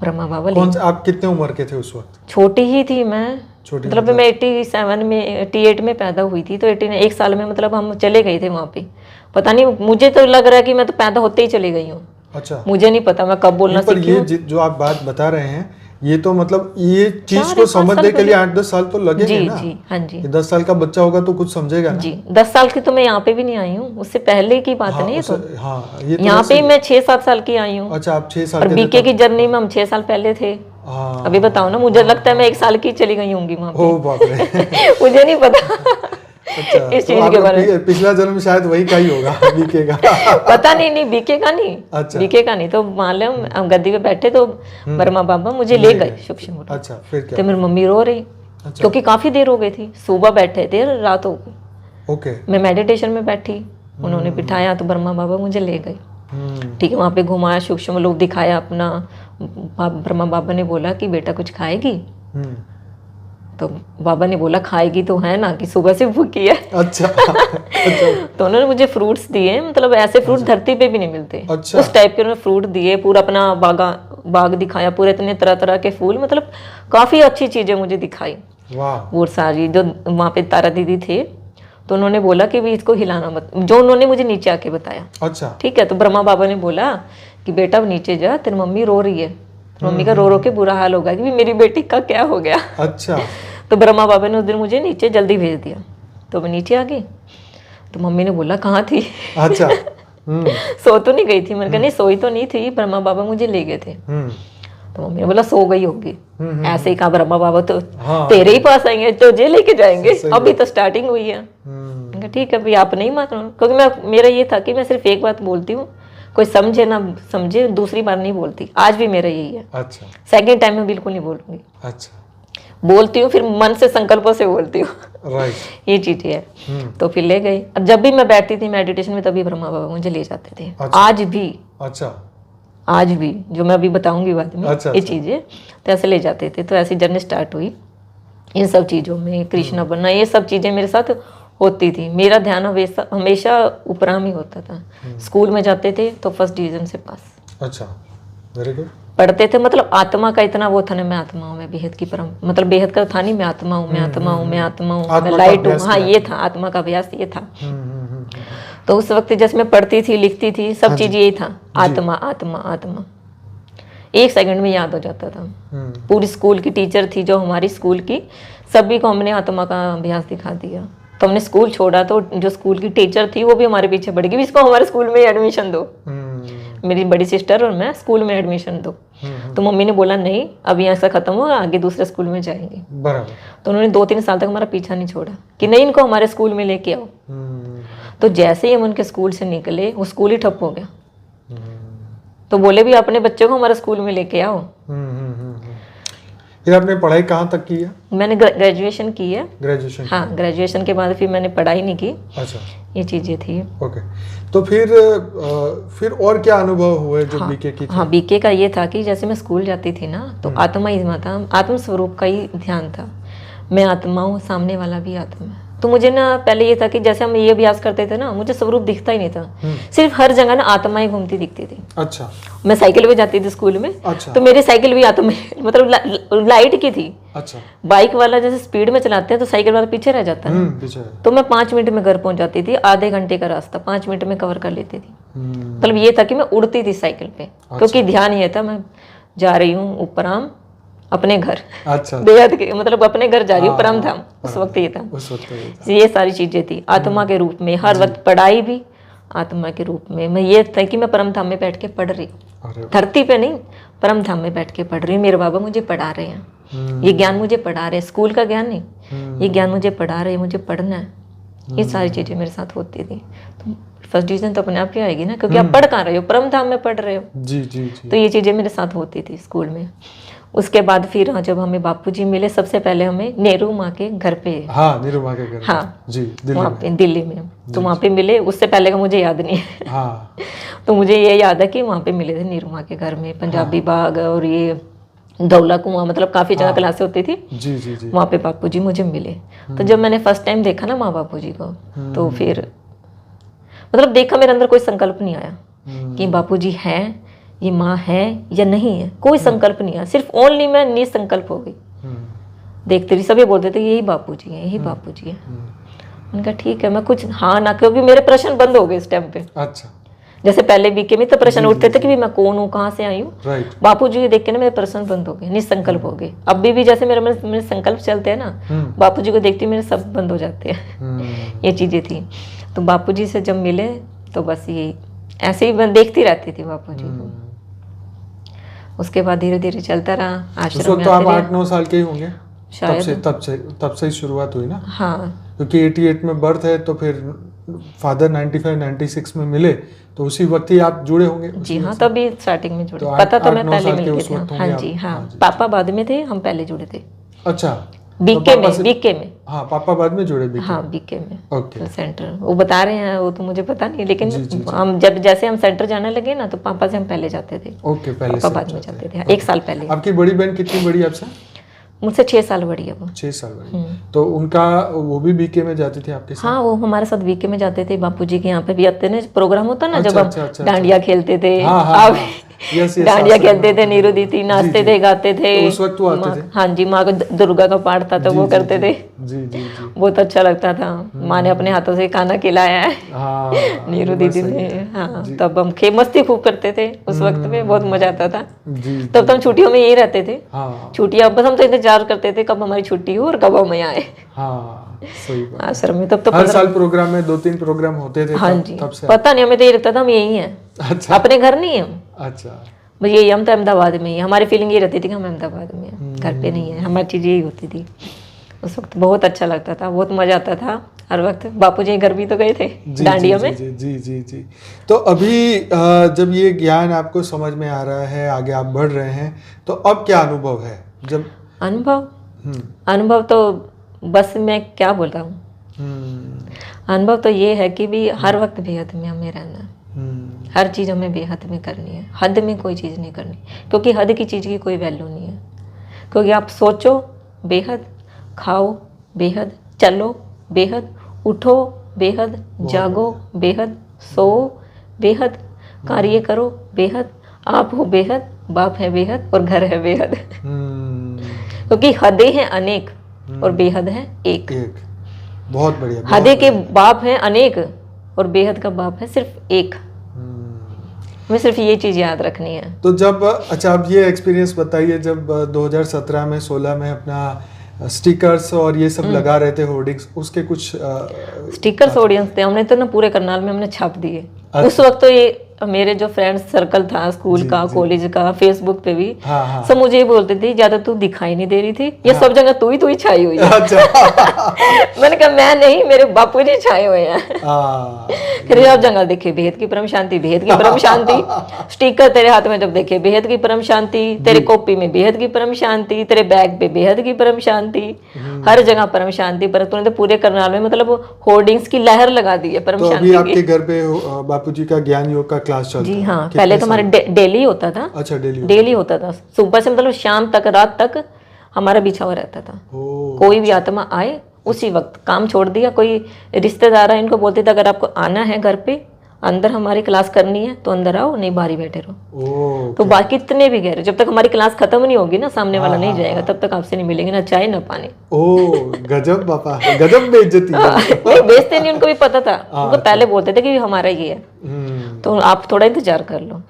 ब्रह्मा बाबा ले। आप कितने उम्र के थे उस वक्त? छोटी ही थी मैं, मतलब मैं 87 में 88 में पैदा हुई थी। तो 1 साल में मतलब हम चले गए थे वहाँ पे। पता नहीं, मुझे तो लग रहा है कि मैं तो पैदा होते ही चली गई हूँ। अच्छा। मुझे नहीं पता मैं कब बोलना सीखी हूँ। ये जो आप बात बता रहे हैं, ये तो मतलब ये चीज को समझने के लिए 8-10 साल तो लगेंगे ना। जी, हाँ जी। 10 साल का बच्चा होगा तो कुछ समझेगा ना। जी, 10 साल की तो मैं यहाँ पे भी नहीं आई हूँ, उससे पहले की बात नहीं है। तो ये तो यहाँ पे मैं 6-7 साल की आई हूँ। अच्छा, आप 6 साल और बीके की जर्नी में हम 6 साल पहले थे। अभी बताओ ना, मुझे लगता है मैं 1 साल की चली गई होंगी वहाँ पे। ओह बाप रे। मुझे नहीं पता। अच्छा, इस चीज के बारे में। पिछला जन्म शायद वही का ही होगा, बीके का। पता नहीं, बीके का नहीं। अच्छा। बीके का नहीं। तो मान लो हम गद्दी पे बैठे, तो ब्रह्मा बाबा मुझे ले गए सूक्ष्म। अच्छा, फिर क्या? तो मेरी मम्मी रो रही, क्योंकि काफी देर हो गई थी। सुबह बैठे थे, रात हो गई। ओके। मैं मेडिटेशन में बैठी, उन्होंने बिठाया, तो ब्रह्मा बाबा मुझे ले गए। ठीक है, वहाँ पे घुमाया, सूक्ष्म लोक दिखाया अपना। ब्रह्मा बाबा ने बोला कि बेटा कुछ खाएगी। तो बाबा ने बोला खाएगी तो है ना, कि सुबह से भूखी है। अच्छा। तो उन्होंने मुझे फ्रूट्स दिए, मतलब ऐसे फ्रूट धरती पे भी नहीं मिलते। अच्छा। उस टाइप के उन्होंने फ्रूट दिए, पूरा अपना बाग दिखाया, पूरे इतने तरह तरह के फूल, मतलब काफी अच्छी चीजें मुझे दिखाई। वाह। वो सारी जो वहाँ पे तारा दीदी थे, तो उन्होंने बोला कि भी इसको हिलाना मत, जो उन्होंने मुझे नीचे आके बताया। अच्छा। ठीक है। तो ब्रह्मा बाबा ने बोला कि बेटा नीचे जा, तेरी मम्मी रो रही है। तो मम्मी का रो रो के बुरा हाल होगा कि मेरी बेटी का क्या हो गया। अच्छा। तो ब्रह्मा बाबा ने उस दिन मुझे नीचे जल्दी भेज दिया। तो मैं नीचे आ गई। तो मम्मी ने बोला कहाँ थी? अच्छा। सो तो नहीं गई थी। मैंने कहा नहीं सोई तो नहीं थी, ब्रह्मा बाबा मुझे ले गए थे। तो मम्मी ने बोला सो गई होगी। ऐसे ही कहा ब्रह्मा बाबा तो तेरे ही पास आएंगे, तुझे लेके जाएंगे, अभी तो स्टार्टिंग हुई है। मैंने कहा ठीक है भाई आप नहीं मान रहे, क्योंकि मेरा ये था कि मैं सिर्फ एक बात बोलती हूँ, कोई समझे ना समझे, दूसरी बार नहीं बोलती। आज भी मेरा यही है। अच्छा। सेकंड टाइम में बिल्कुल नहीं बोलूंगी। अच्छा। बोलती हूँ फिर मन से संकल्पों से बोलती हूँ। राइट। ये चीजें है। तो फिर ले गई। और जब भी मैं बैठती थी मेडिटेशन में तभी ब्रह्मा बाबा मुझे ले जाते थे। अच्छा। आज भी। अच्छा। आज भी जो मैं अभी बताऊंगी बाद में। अच्छा, ये चीजें तो ऐसे ले जाते थे। तो ऐसी जर्नी स्टार्ट हुई इन सब चीजों में। कृष्णा बनना, ये सब चीजें मेरे साथ होती थी। मेरा ध्यान हमेशा उपराम ही होता था। स्कूल में जाते थे तो फर्स्ट डिवीजन से पास। अच्छा, वेरी गुड। पढ़ते थे, मतलब आत्मा का इतना वो था ना, मैं आत्मा हूँ, मैं बेहद की परम, मतलब बेहद का था नहीं, मैं आत्मा हूँ, मैं आत्मा हूँ, मैं आत्मा हूँ, मैं लाइट हूँ। हाँ ये था आत्मा का अभ्यास, ये था। तो उस वक्त जैसे मैं पढ़ती थी लिखती थी सब चीज यही था, आत्मा आत्मा आत्मा। एक सेकंड में याद हो जाता था। पूरी स्कूल की टीचर थी जो हमारी स्कूल की, सभी को हमने आत्मा का अभ्यास दिखा दिया। तो हमने स्कूल छोड़ा तो जो स्कूल की टीचर थी वो भी हमारे पीछे पड़ गई, इसको हमारे स्कूल में एडमिशन दो। मेरी बड़ी सिस्टर और मैं स्कूल में एडमिशन दो। तो मम्मी ने बोला नहीं अब यहाँ से खत्म हुआ, आगे दूसरे स्कूल में जाएंगे। बराबर। तो उन्होंने 2-3 साल तक हमारा पीछा नहीं छोड़ा कि नहीं इनको हमारे स्कूल में लेके आओ। तो जैसे ही हम उनके स्कूल से निकले वो स्कूल ही ठप हो गया। तो बोले भी अपने बच्चों को हमारे स्कूल में लेके आओ। फिर आपने पढ़ाई कहाँ तक की है? मैंने ग्रेजुएशन की है। ग्रेजुएशन? हाँ, ग्रेजुएशन के बाद फिर मैंने पढ़ाई नहीं की। अच्छा, ये चीजें थी। ओके। तो फिर और क्या अनुभव हुए जो बीके की थी? हाँ, बीके का ये था कि जैसे मैं स्कूल जाती थी ना तो आत्मा ही था, आत्म स्वरूप का ही ध्यान था। मैं आत्मा हूँ, सामने वाला भी आत्मा है। तो मुझे ना पहले ये था कि जैसे हम ये अभ्यास करते थे ना, मुझे स्वरूप दिखता ही नहीं था। सिर्फ हर जगह ना आत्माएं घूमती दिखती थी। अच्छा। मैं साइकिल पे जाती थी स्कूल में। अच्छा। तो मेरी साइकिल भी आत्मा मतलब लाइट की थी। अच्छा। बाइक वाला जैसे स्पीड में चलाते हैं तो साइकिल वाला पीछे रह जाता है। पीछे। तो मैं 5 मिनट में घर पहुंच जाती थी, आधे घंटे का रास्ता 5 मिनट में कवर कर लेती थी। मतलब ये था कि मैं उड़ती थी साइकिल पे। क्योंकि ध्यान ये था मैं जा रही हूँ उपराम अपने घर। अच्छा। बेहद के मतलब अपने घर जा रही हूँ, परम धाम। उस वक्त ये था। उस वक्त ये सारी चीजें थी आत्मा के रूप में। हर वक्त पढ़ाई भी आत्मा के रूप में। मैं ये था कि मैं परम धाम में बैठ के पढ़ रही हूँ, धरती पे नहीं, परम धाम में बैठ के पढ़ रही हूँ। मेरे बाबा मुझे पढ़ा रहे हैं, ये ज्ञान मुझे पढ़ा रहे हैं। स्कूल का ज्ञान नहीं, ये ज्ञान मुझे पढ़ा रहे हैं, मुझे पढ़ना है। ये सारी चीजें मेरे साथ होती थी। तो फर्स्ट डिवीजन तो अपने आप ही आएगी ना, क्योंकि आप पढ़ कहाँ रहे हो, परम धाम में पढ़ रहे हो। जी जी जी। तो ये चीजें मेरे साथ होती थी स्कूल में। उसके बाद फिर जब हमें बापूजी मिले, सबसे पहले हमें नेहरू माँ के घर पे। हाँ, नेहरू माँ के घर। हाँ जी, वहाँ पे दिल्ली में। तो वहाँ पे मिले, उससे पहले का मुझे याद नहीं है। हाँ। तो मुझे ये याद है कि वहाँ पे मिले थे नेहरू माँ के घर में। पंजाबी बाग और ये दौला कुआं, मतलब काफी जगह क्लासें होती थी। जी जी जी। वहाँ पे बापूजी मुझे मिले। तो जब मैंने फर्स्ट टाइम देखा ना माँ बापूजी को, तो फिर मतलब देखा, मेरे अंदर कोई संकल्प नहीं आया कि बापूजी हैं, ये माँ है या नहीं है, कोई संकल्प नहीं आया। सिर्फ ओनली मैं निसंकल्प हो गई। देखते रही, सभी बोलते थे यही बापूजी है, यही बापूजी है। उनका ठीक है, मैं कुछ हाँ ना, क्योंकि मेरे प्रश्न बंद हो गए इस टाइम पे। अच्छा। जैसे पहले बीके में तो प्रश्न उठते थे कि भी मैं कौन हूँ, कहाँ से आई हूँ। राइट। बापूजी को देख के ना मेरे प्रश्न बंद हो गए, निसंकल्प हो गए। अभी भी जैसे मेरे संकल्प चलते हैं ना, बापूजी को देखती मेरे सब बंद हो जाते हैं। ये चीजें थी। तो बापूजी से जब मिले तो बस ये ऐसे ही मैं देखती रहती थी बापूजी को। उसके बाद धीरे धीरे चलता रहा। आश्रम में तो आप 8-9 साल के ही होंगे शायद। तब से ही शुरुआत हुई ना। हाँ, क्योंकि 88 में बर्थ है, तो फिर फादर 95-96 में मिले, तो उसी वक्त ही आप जुड़े होंगे। जी हाँ, तभी स्टार्टिंग में जुड़े। तो पता तो मैं 8-9 पहले साल के मिल उस गई वक्त थी। होंगे हाँ जी, आप। हाँ, हाँ जी। पापा बाद में थे, हम पहले जुड़े थे। अच्छा, बीके में, बीके में। हाँ, पापा बाद में जुड़े बीके। हाँ, बीके में। ओके। तो सेंटर वो बता रहे हैं, वो तो मुझे पता नहीं, लेकिन जी, जी, जी। हम जैसे हम सेंटर जाने लगे ना, तो पापा से हम पहले जाते थे। ओके, पहले पापा से बाद में जाते थे, 1 साल पहले। आपकी बड़ी बहन कितनी बड़ी आपसे? मुझसे 6 साल बड़ी है वो। 6 साल बड़ी। तो उनका, वो भी बीके में जाती थी आपके साथ? हाँ, वो हमारे साथ बीके में जाते थे। बापूजी के यहाँ पे भी आते ना, प्रोग्राम होता ना, जब हम अच्छा, डांडिया खेलते थे। हाँ, डांडिया खेलते थे, नीरू दीदी नाचते थे, गाते थे। तो उस वक्त वो आते थे? हाँ जी, माँ को दुर्गा का पाठ था तो वो करते थे। जी जी जी। बहुत अच्छा लगता था। माँ ने अपने हाथों से खाना खिलाया है। हाँ, नीरू दीदी ने। हाँ, तब हम मस्ती खूब करते थे उस वक्त में, बहुत मजा आता था। जी। तब तो हम छुट्टियों में यही रहते थे। हाँ। छुट्टियां बस हम तो इंतजार करते थे कब हमारी छुट्टी हो और कब हम यहाँ आए। हाँ, सही बात। आश्रम में। तब तो हर साल प्रोग्राम में 2-3 प्रोग्राम होते थे। हाँ जी, तब से पता नहीं, हमें तो ये लगता था हम यही हैं। अच्छा अपने घर नहीं है हम। अच्छा। बस यही, हम तो अहमदाबाद में ही, हमारी फीलिंग ये रहती थी कि हम अहमदाबाद में हैं, घर पे नहीं है। हमारी चीज़ यही होती थी उस वक्त। बहुत अच्छा लगता था, बहुत मजा आता था हर वक्त। बापूजी घर भी तो गए थे डांडिया में। जी जी जी जी। तो अभी जब ये ज्ञान आपको समझ में आ रहा है, आगे आप बढ़ रहे हैं, तो अब क्या अनुभव है जब? अनुभव तो बस मैं क्या बोल रहा हूँ, अनुभव तो ये है कि भी हर वक्त बेहद में हमें रहना, हर चीज़ हमें बेहद में करनी है, हद में कोई चीज़ नहीं करनी, क्योंकि हद की चीज़ की कोई वैल्यू नहीं है। क्योंकि आप सोचो बेहद, खाओ बेहद, चलो बेहद, उठो बेहद, जागो बेहद, सो बेहद, कार्य करो बेहद, आप हो बेहद, बाप है बेहद और घर है बेहद। क्योंकि हदें हैं अनेक और बेहद है एक। बहुत बढ़िया। हदें के बाप हैं अनेक और बेहद का बाप है सिर्फ एक। हमें सिर्फ ये चीज याद रखनी है। तो जब, अच्छा आप ये एक्सपीरियंस बताइए, जब 2017 में 16 में अपना स्टिकर्स और ये सब लगा रहे थे, होर्डिंग्स, उसके कुछ स्टिकर्स ऑडियंस थे, हमने तो ना पूरे करनाल में हमने छाप दिए। उस वक्त तो ये मेरे जो फ्रेंड्स सर्कल था स्कूल का, कॉलेज का, फेसबुक पे भी सब मुझे ये बोलते थे ज्यादा तू दिखाई नहीं दे रही थी, ये सब जगह तू ही छाई हुई है। मैंने कहा मैं नहीं, मेरे बापू जी छाए हुए हैं। फिर जब जंगल देखे बेहद की परम शांति, बेहद की परम शांति, स्टिकर तेरे हाथ में जब देखे बेहद की परम शांति, तेरे कॉपी में बेहद की परम शांति, तेरे बैग पे बेहद की परम शांति, हर जगह परम शांति। पर तूने तो पूरे करनाल में मतलब होर्डिंग्स की लहर लगा दी है परम शांति की। आपके घर पे बापूजी का ज्ञान योग का क्लास चलता? जी हाँ, पहले तो हमारे डेली होता था। अच्छा, डेली होता था, सुबह से मतलब शाम तक, रात तक हमारा बिछा हुआ रहता था। कोई भी आत्मा आए उसी वक्त काम छोड़ दिया। कोई रिश्तेदार है, इनको बोलते थे अगर आपको आना है घर पे, अंदर हमारी क्लास करनी है तो अंदर आओ, नहीं बाहर ही बैठे रहो। तो बाकी कितने भी गए, जब तक हमारी क्लास खत्म नहीं होगी ना, सामने वाला नहीं जाएगा, तब तक आपसे नहीं मिलेंगे ना चाय ना पानी। गजब बापा, गजब बेइज्जती। नहीं बेचते नहीं, उनको भी पता था। उनको पहले बोलते थे कि हमारा ये है, तो आप थोड़ा इंतजार कर लो।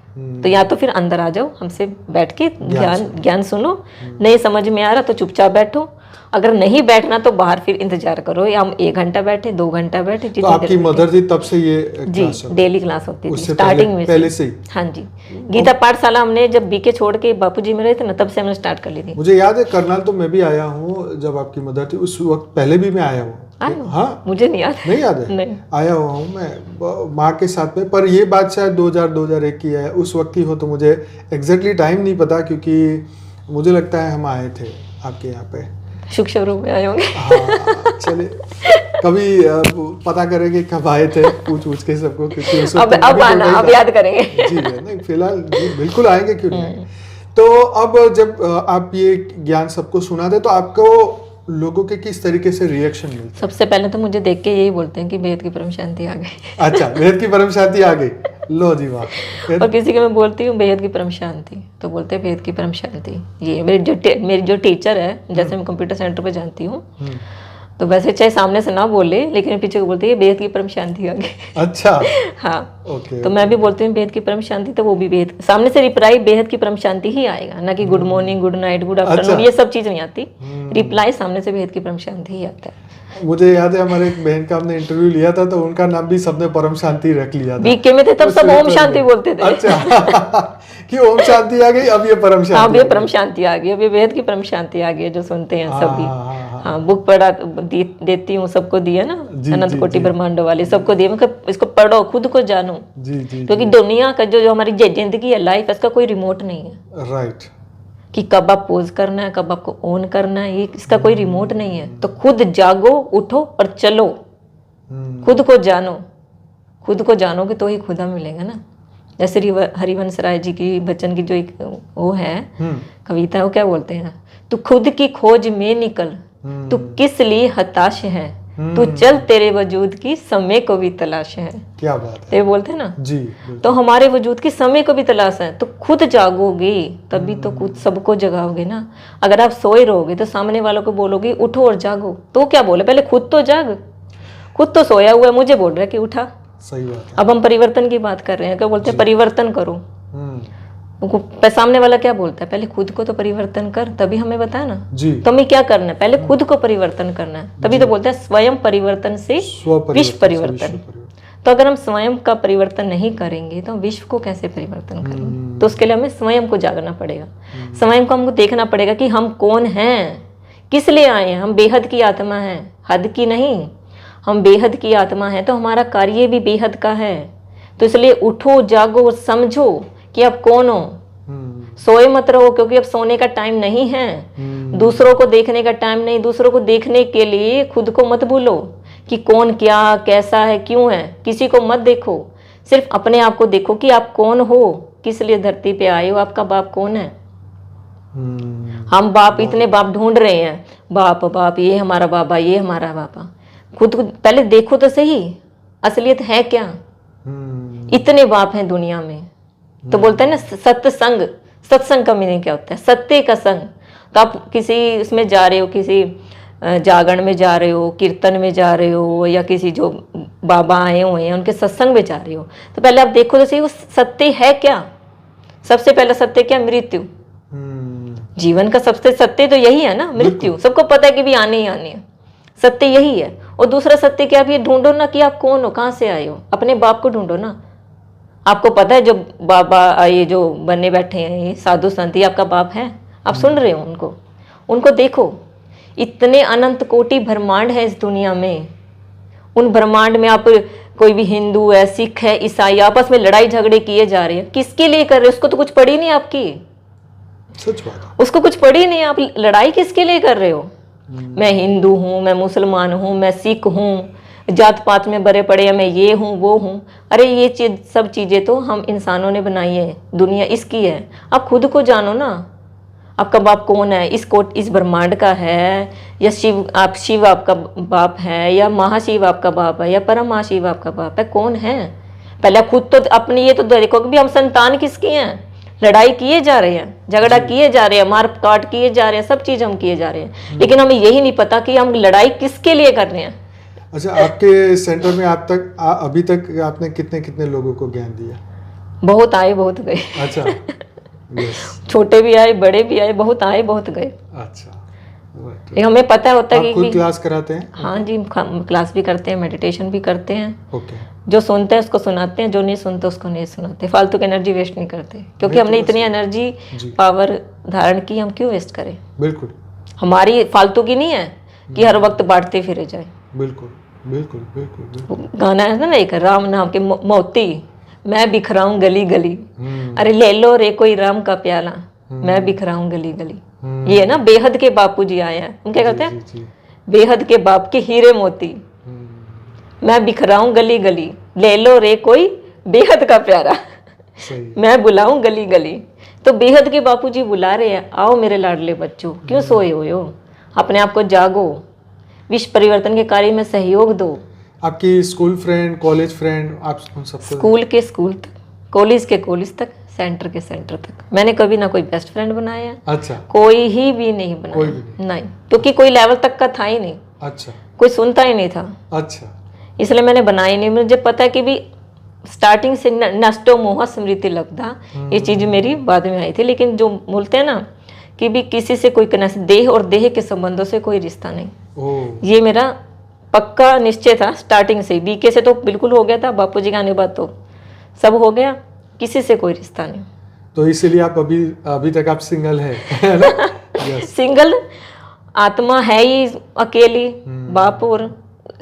तो या तो फिर अंदर आ जाओ, हमसे बैठ के ज्ञान सुनो, नहीं समझ में आ रहा तो चुपचाप बैठो, अगर नहीं बैठना तो बाहर फिर इंतजार करो, या हम 1 घंटा बैठे, 2 घंटा बैठे। तो आपकी मदर जी तब से ये जी डेली क्लास होती थी स्टार्टिंग में पहले से ही? हाँ जी, गीता पाठशाला हमने जब बीके छोड़ के बापूजी में रहे थे ना, तब से हमने स्टार्ट कर ली थी। मुझे याद है करनाल तो मैं भी आया हूँ जब आपकी मदर थी, उस वक्त पहले भी मैं आया हूँ। हाँ, मुझे नहीं याद। नहीं याद है? नहीं। आया हुआ हूँ मैं माँ के साथ में, पर ये बात शायद 2000-2001 की है, उस वक्त की हो, तो मुझे एग्जैक्टली टाइम नहीं पता, क्योंकि मुझे लगता है हम आए थे आपके यहाँ पे। शुरू में आए होंगे। हाँ, चलिए कभी पता करेंगे कब आए थे, पूछ के सबको, क्योंकि उस वक्त अब आना, अब याद करेंगे। जी नहीं, फिलहाल बिल्कुल आएंगे, क्यों नहीं। तो अब जब आप ये ज्ञान सबको सुनाते, तो आपको लोगों के किस तरीके से रिएक्शन मिलते? सबसे पहले तो मुझे देख के यही बोलते हैं कि बेहद की परम शांति आ गई। अच्छा, बेहद की परम शांति आ गई, लो जी वाह। और किसी को मैं बोलती हूँ बेहद की परम शांति, तो बोलते हैं बेहद की परम शांति। ये मेरी जो टीचर है, जैसे मैं कंप्यूटर सेंटर पे जानती हूँ, तो वैसे चाहे सामने से ना बोले, लेकिन पीछे को बोलते हैं बेहद की परम शांति आ गई। अच्छा। हाँ, तो मैं भी बोलती हूँ बेहद की परम शांति, तो वो भी बेहद, सामने से रिप्लाई बेहद की परम शांति ही आएगा, ना कि good morning, good night, good afternoon, ये सब चीज नहीं आती। रिप्लाई सामने से बेहद की परम शांति ही आता है। मुझे याद है हमारे एक बहन का हमने इंटरव्यू लिया था, तो उनका नाम भी सबने परम शांति रख लिया था। बीके में थे तब सब ओम शांति बोलते थे। अच्छा। कि ओम शांति आ गई, अब ये परम शांति, अब ये परम शांति आ गई, अब ये बेहद की परम शांति आ गई है, जो सुनते हैं सभी। हाँ, बुक पढ़ा देती हूँ, सबको दिया ना, अनंत कोटि ब्रह्मांड वाले सबको दिए, मतलब इसको पढ़ो, खुद को जानो, क्योंकि दुनिया का जो हमारी जिंदगी है, लाइफ, इसका कोई रिमोट नहीं है। राइट, कि कब आप पोज करना है, कब आपको ऑन करना है, ये इसका कोई रिमोट नहीं है। तो खुद जागो, उठो और चलो, खुद को जानो, खुद को जानोगे तो ही खुदा मिलेगा ना। जैसे हरिवंश राय जी की बच्चन की जो एक वो है कविता है, वो क्या बोलते हैं, तू खुद की खोज में निकल, तू किस लिए हताश है, तू चल तेरे वजूद की समय को भी तलाश है। क्या बात है, ये बोलते हैं ना जी। तो हमारे वजूद की समय को भी तलाश है, तो खुद जागोगे तभी तो खुद सबको जगाओगे ना। अगर आप सोए रहोगे तो सामने वालों को बोलोगे उठो और जागो, तो क्या बोले, पहले खुद तो जाग, खुद तो सोया हुआ है, मुझे बोल रहा है कि उठा। सही बात है। अब हम परिवर्तन की बात कर रहे हैं, क्या बोलते हैं, परिवर्तन करो। उनको सामने वाला क्या बोलता है, पहले खुद को तो परिवर्तन कर, तभी हमें बताया ना जी। तो हमें क्या करना है, पहले खुद को परिवर्तन करना है, तभी तो बोलते हैं स्वयं परिवर्तन से विश्व परिवर्तन। तो अगर हम स्वयं का परिवर्तन नहीं करेंगे तो हम विश्व को कैसे परिवर्तन करेंगे? तो उसके लिए हमें स्वयं को जागना पड़ेगा, स्वयं को हमको देखना पड़ेगा कि हम कौन हैं, किस लिए आए हैं। हम बेहद की आत्मा हैं, हद की नहीं। हम बेहद की आत्मा है तो हमारा कार्य भी बेहद का है। तो इसलिए उठो, जागो, समझो कि आप कौन हो। सोए मत रहो, क्योंकि अब सोने का टाइम नहीं है, दूसरों को देखने का टाइम नहीं। दूसरों को देखने के लिए खुद को मत भूलो कि कौन क्या कैसा है क्यों है, किसी को मत देखो, सिर्फ अपने आप को देखो कि आप कौन हो, किस लिए धरती पे आए हो, आपका बाप कौन है। हम बाप, इतने बाप ढूंढ रहे हैं, बाप बाप, ये हमारा बाबा, ये हमारा बाबा। खुद को पहले देखो तो सही, असलियत है क्या। इतने बाप हैं दुनिया में। तो बोलते हैं ना सत्संग, सत्संग का मीनिंग क्या होता है, सत्य का संग। तो आप किसी उसमें जा रहे हो, किसी जागरण में जा रहे हो, कीर्तन में जा रहे हो, या किसी जो बाबा आए हुए हैं उनके सत्संग में जा रहे हो, तो पहले आप देखो तो सही वो सत्य है क्या। सबसे पहला सत्य क्या, मृत्यु। जीवन का सबसे सत्य तो यही है ना, मृत्यु। सबको पता है कि भी आने ही आने है, सत्य यही है। और दूसरा सत्य क्या, भी ढूंढो ना कि आप कौन हो, कहाँ से आए हो, अपने बाप को ढूंढो ना। आपको पता है जो बाबा ये जो बने बैठे हैं ये साधु संत, ये आपका बाप है, आप सुन रहे हो उनको, उनको देखो। इतने अनंत कोटि ब्रह्मांड है इस दुनिया में, उन ब्रह्मांड में आप कोई भी हिंदू है, सिख है, ईसाई, आपस में लड़ाई झगड़े किए जा रहे हैं, किसके लिए कर रहे हो? उसको तो कुछ पड़ी नहीं आपकी, सच बात है, उसको कुछ पड़ी नहीं, आप लड़ाई किसके लिए कर रहे हो? मैं हिंदू हूँ, मैं मुसलमान हूँ, मैं सिख हूँ, जात पात में बड़े पड़े हैं, मैं ये हूँ वो हूँ। अरे ये चीज, सब चीजें तो हम इंसानों ने बनाई है, दुनिया इसकी है। आप खुद को जानो ना, आपका बाप कौन है, इस ब्रह्मांड का है, या शिव आपका बाप है, या महाशिव आपका बाप है, या परम महाशिव आपका बाप है, कौन है? पहले खुद तो अपनी ये तो देखो कि भी हम संतान किसकी हैं। लड़ाई किए जा रहे हैं, झगड़ा किए जा रहे हैं, मार काट किए जा रहे हैं, सब चीज हम किए जा रहे हैं, लेकिन हमें यही नहीं पता कि हम लड़ाई किसके लिए कर रहे हैं। अच्छा, आपके सेंटर में अभी तक आपने कितने कितने लोगों को ज्ञान दिया? बहुत आए बहुत गए। अच्छा छोटे भी आए, बड़े भी आए, बहुत आए बहुत गए। अच्छा, हमें पता होता है कि क्लास कराते हैं? हाँ जी, क्लास भी करते हैं, मेडिटेशन भी करते हैं। ओके। जो सुनते हैं उसको सुनाते हैं, जो नहीं सुनते उसको नहीं सुनाते। फालतू की एनर्जी वेस्ट नहीं करते, क्योंकि हमने इतनी एनर्जी पावर धारण की, हम क्यों वेस्ट करें? बिल्कुल, हमारी फालतू की नहीं है कि हर वक्त बांटते फिरे जाए। बिल्कुल बिल्कुल बिल्कुल बिल्कुल। गाना है ना एक राम नाम के मोती, मैं बिखराऊं गली गली, अरे ले लो रे कोई राम का प्याला, मैं बिखराऊं गली गली। ये है ना, बेहद के बापू जी आए हैं, हम क्या कहते हैं, बेहद के बाप के हीरे मोती, मैं बिखराऊं गली गली, ले लो रे कोई बेहद का प्यारा, मैं बुलाऊं गली गली। तो बेहद के बापू जी बुला रहे हैं, आओ मेरे लाडले बच्चों, क्यों सोए हुए हो, अपने आप को जागो, विश्व परिवर्तन के कार्य में सहयोग दो। आपकी स्कूल फ्रेंड, कॉलेज फ्रेंड, आप उन सबको? स्कूल के स्कूल तक, कॉलेज के कॉलेज तक, सेंटर के सेंटर तक। मैंने कभी ना कोई बेस्ट फ्रेंड बनाया। अच्छा। कोई ही भी नहीं बनाया। कोई भी नहीं, क्योंकि कोई लेवल तक का था ही नहीं। अच्छा। कोई सुनता ही नहीं था। अच्छा। इसलिए मैंने बनाई नहीं। मुझे पता है कि भी स्टार्टिंग से नष्टो मोह स्मृति लगता, ये चीज मेरी बाद में आई थी। लेकिन जो बोलते हैं ना कि भी किसी से कोई कनेक्शन, देह और देह के संबंधों से कोई रिश्ता नहीं, ये मेरा पक्का निश्चय था स्टार्टिंग से। बीके से तो बिल्कुल हो गया था, बापूजी का आने के बाद तो सब हो गया, किसी से कोई रिश्ता नहीं। तो इसीलिए आप अभी तक आप सिंगल है ना? yes. सिंगल आत्मा है ही अकेली। बाप और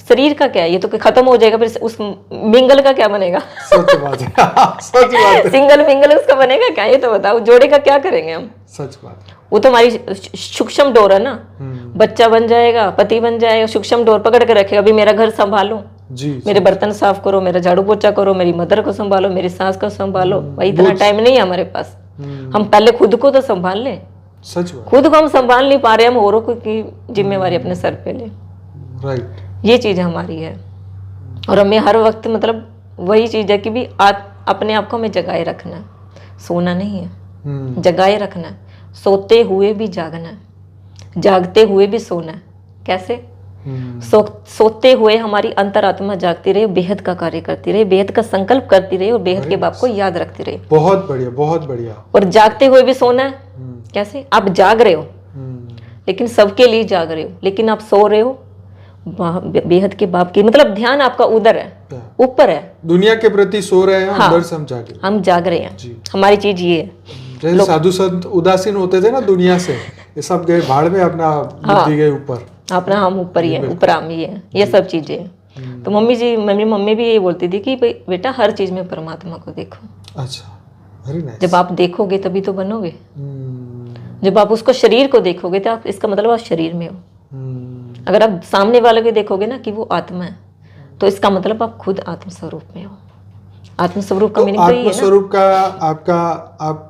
शरीर का क्या है, ये तो खत्म हो जाएगा, फिर उस मिंगल का क्या बनेगा? सच बात है, सच बात है। सिंगल मिंगल उसका बनेगा क्या, ये तो बताओ। जोड़े का क्या करेंगे हम? सच बात है। वो तो हमारी सूक्ष्म डोर है ना। बच्चा बन जाएगा, पति बन जाएगा, सूक्ष्म डोर पकड़ के रखेगा, अभी मेरा घर संभालो जी, मेरे बर्तन साफ करो, मेरा झाड़ू पोछा करो, मेरी मदर को संभालो, मेरी सास को संभालो। भाई इतना टाइम नहीं है हमारे पास। हम पहले खुद को तो संभाल लें। सच बात। खुद को हम संभाल नहीं पा रहे, हम औरों की जिम्मेवारी अपने सर पे ले। राइट, ये चीज हमारी है। और हमें हर वक्त मतलब वही चीज है कि भी अपने आप को हमें जगाए रखना है, सोना नहीं है, जगाए रखना है। सोते हुए भी जागना है, जागते हुए भी सोना है। कैसे? सोते हुए हमारी अंतरात्मा जागती रहे, बेहद का कार्य करती रहे, बेहद का संकल्प करती रहे और बेहद के बाप को याद रखती रहे। बहुत बढ़िया, बहुत बढ़िया। और जागते हुए भी सोना है। कैसे? आप जाग रहे हो लेकिन सबके लिए जाग रहे हो, लेकिन आप सो रहे हो बेहद के बाप की, मतलब ध्यान आपका उधर है, ऊपर है, दुनिया के प्रति सो रहे हैं। हाँ, अंदर से हम जाग रहे हैं जी। हमारी चीज ये है। जैसे साधु संत उदासीन होते थे ना दुनिया से, ये सब गए भाड़ में, अपना बुद्धि गए ऊपर, अपना हम ऊपर ही है, ऊपर हम ही है, ये सब चीजें। तो मेरी मम्मी भी यही बोलती थी कि बेटा हर चीज में परमात्मा को देखो। अच्छा, वेरी नाइस। जब आप देखोगे तभी तो बनोगे। जब आप उसको शरीर को देखोगे तो आप, इसका मतलब आप शरीर में हो। अगर आप सामने वाले को देखोगे ना कि वो आत्मा है, तो इसका मतलब आप खुद आत्मस्वरूप में हो। आत्मस्वरूप का मीनिंग तो ये है ना। आत्मस्वरूप का आप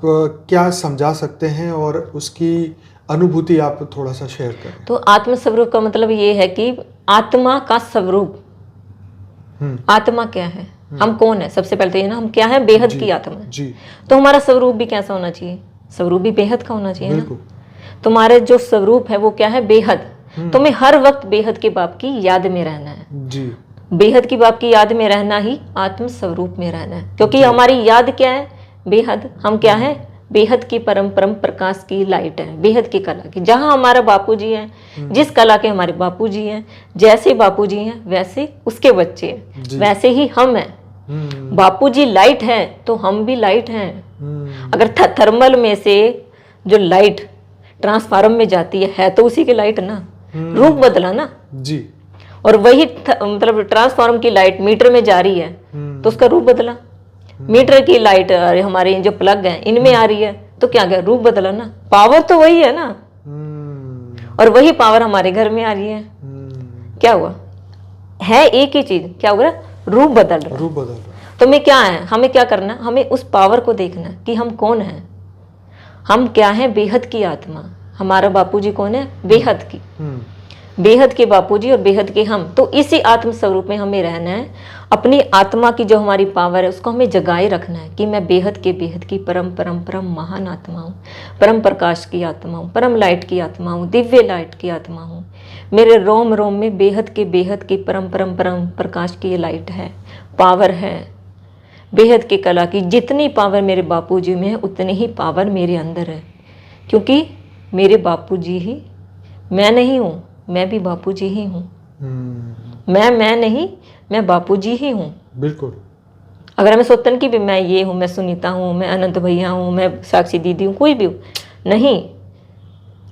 क्या समझा सकते हैं, और उसकी अनुभूति आप थोड़ा सा शेयर करें। तो आत्मस्वरूप का मतलब ये है कि आत्मा का स्वरूप। आत्मा क्या है, हम कौन है, सबसे पहले तो ये ना, हम क्या है, बेहद की आत्मा जी। तो हमारा स्वरूप भी कैसा होना चाहिए, स्वरूप भी बेहद का होना चाहिए ना। तुम्हारे जो स्वरूप है वो क्या है, बेहद। तुम्हें हर वक्त बेहद के बाप की याद में रहना है जी। बेहद की बाप की याद में रहना ही आत्म स्वरूप में रहना है, क्योंकि हमारी याद क्या है, बेहद। हम क्या है, बेहद की परम प्रकाश की लाइट है, बेहद की कला की। जहां हमारा बापूजी है, जिस कला के हमारे बापूजी हैं, जैसे बापूजी हैं वैसे उसके बच्चे हैं, वैसे ही हम हैं। बापूजी लाइट है तो हम भी लाइट हैं। अगर थर्मल में से जो लाइट ट्रांसफार्मर में जाती है तो उसी की लाइट ना, रूप बदला ना जी। और वही मतलब ट्रांसफार्मर की लाइट मीटर में जा रही है तो उसका रूप बदला। मीटर की लाइट हमारे जो प्लग हैं इनमें आ रही है तो क्या गया, रूप बदला ना। पावर तो वही है ना, और वही पावर हमारे घर में आ रही है। क्या हुआ, है एक ही चीज, क्या हुआ, रूप बदल रहा। रूप बदल रहा। तो मैं क्या है, हमें क्या करना, हमें उस पावर को देखना कि हम कौन हैं। हम क्या है, बेहद की आत्मा। हमारा बापूजी कौन है, बेहद की, बेहद के बापूजी और बेहद के हम। तो इसी आत्म स्वरूप में हमें रहना है। अपनी आत्मा की जो हमारी पावर है उसको हमें जगाए रखना है कि मैं बेहद की परम महान आत्मा हूँ, परम प्रकाश की आत्मा हूँ, परम लाइट की आत्मा हूँ, दिव्य लाइट की आत्मा हूँ। मेरे रोम रोम में बेहद की परम प्रकाश की ये लाइट है, पावर है। बेहद की कला की जितनी पावर मेरे बापूजी में है उतनी ही पावर मेरे अंदर है, क्योंकि मेरे बापूजी ही, मैं नहीं हूँ, मैं भी बापूजी ही हूँ। मैं नहीं, मैं बापूजी ही हूँ। बिल्कुल। अगर मैं सोचता कि भी मैं ये हूँ, मैं सुनीता हूँ, मैं अनंत भैया हूँ, मैं साक्षी दीदी हूँ, कोई भी हूँ, नहीं।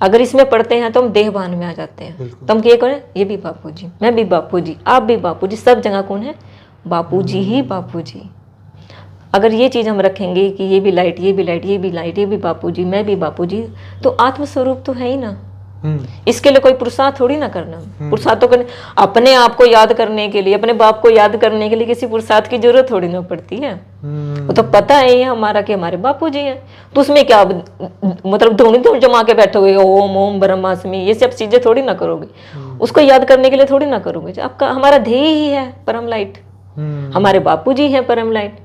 अगर इसमें पढ़ते हैं तो हम देहभान में आ जाते हैं। तो हम क्या करें, ये भी बापूजी, मैं भी बापूजी, आप भी बापूजी, सब जगह कौन है, बापूजी ही बापूजी। अगर ये चीज़ हम रखेंगे कि ये भी लाइट, ये भी लाइट, ये भी लाइट, ये भी बापूजी, मैं भी बापूजी, तो आत्मस्वरूप तो है ही ना। इसके लिए कोई पुरुषार्थ थोड़ी ना करना। पुरुषार्थ तो करने, अपने आप को याद करने के लिए, अपने बाप को याद करने के लिए किसी पुरुषार्थ की जरूरत थोड़ी ना पड़ती है। वो तो पता है ये हमारा कि हमारे बापूजी हैं, तो उसमें क्या मतलब धूम जमा के बैठोगे, ओम ओम ब्रह्मास्मि, ये सब चीजें थोड़ी ना करोगे। उसको याद करने के लिए थोड़ी ना करोगे। आपका हमारा ध्येय ही है परम लाइट, हमारे बापूजी हैं परम लाइट।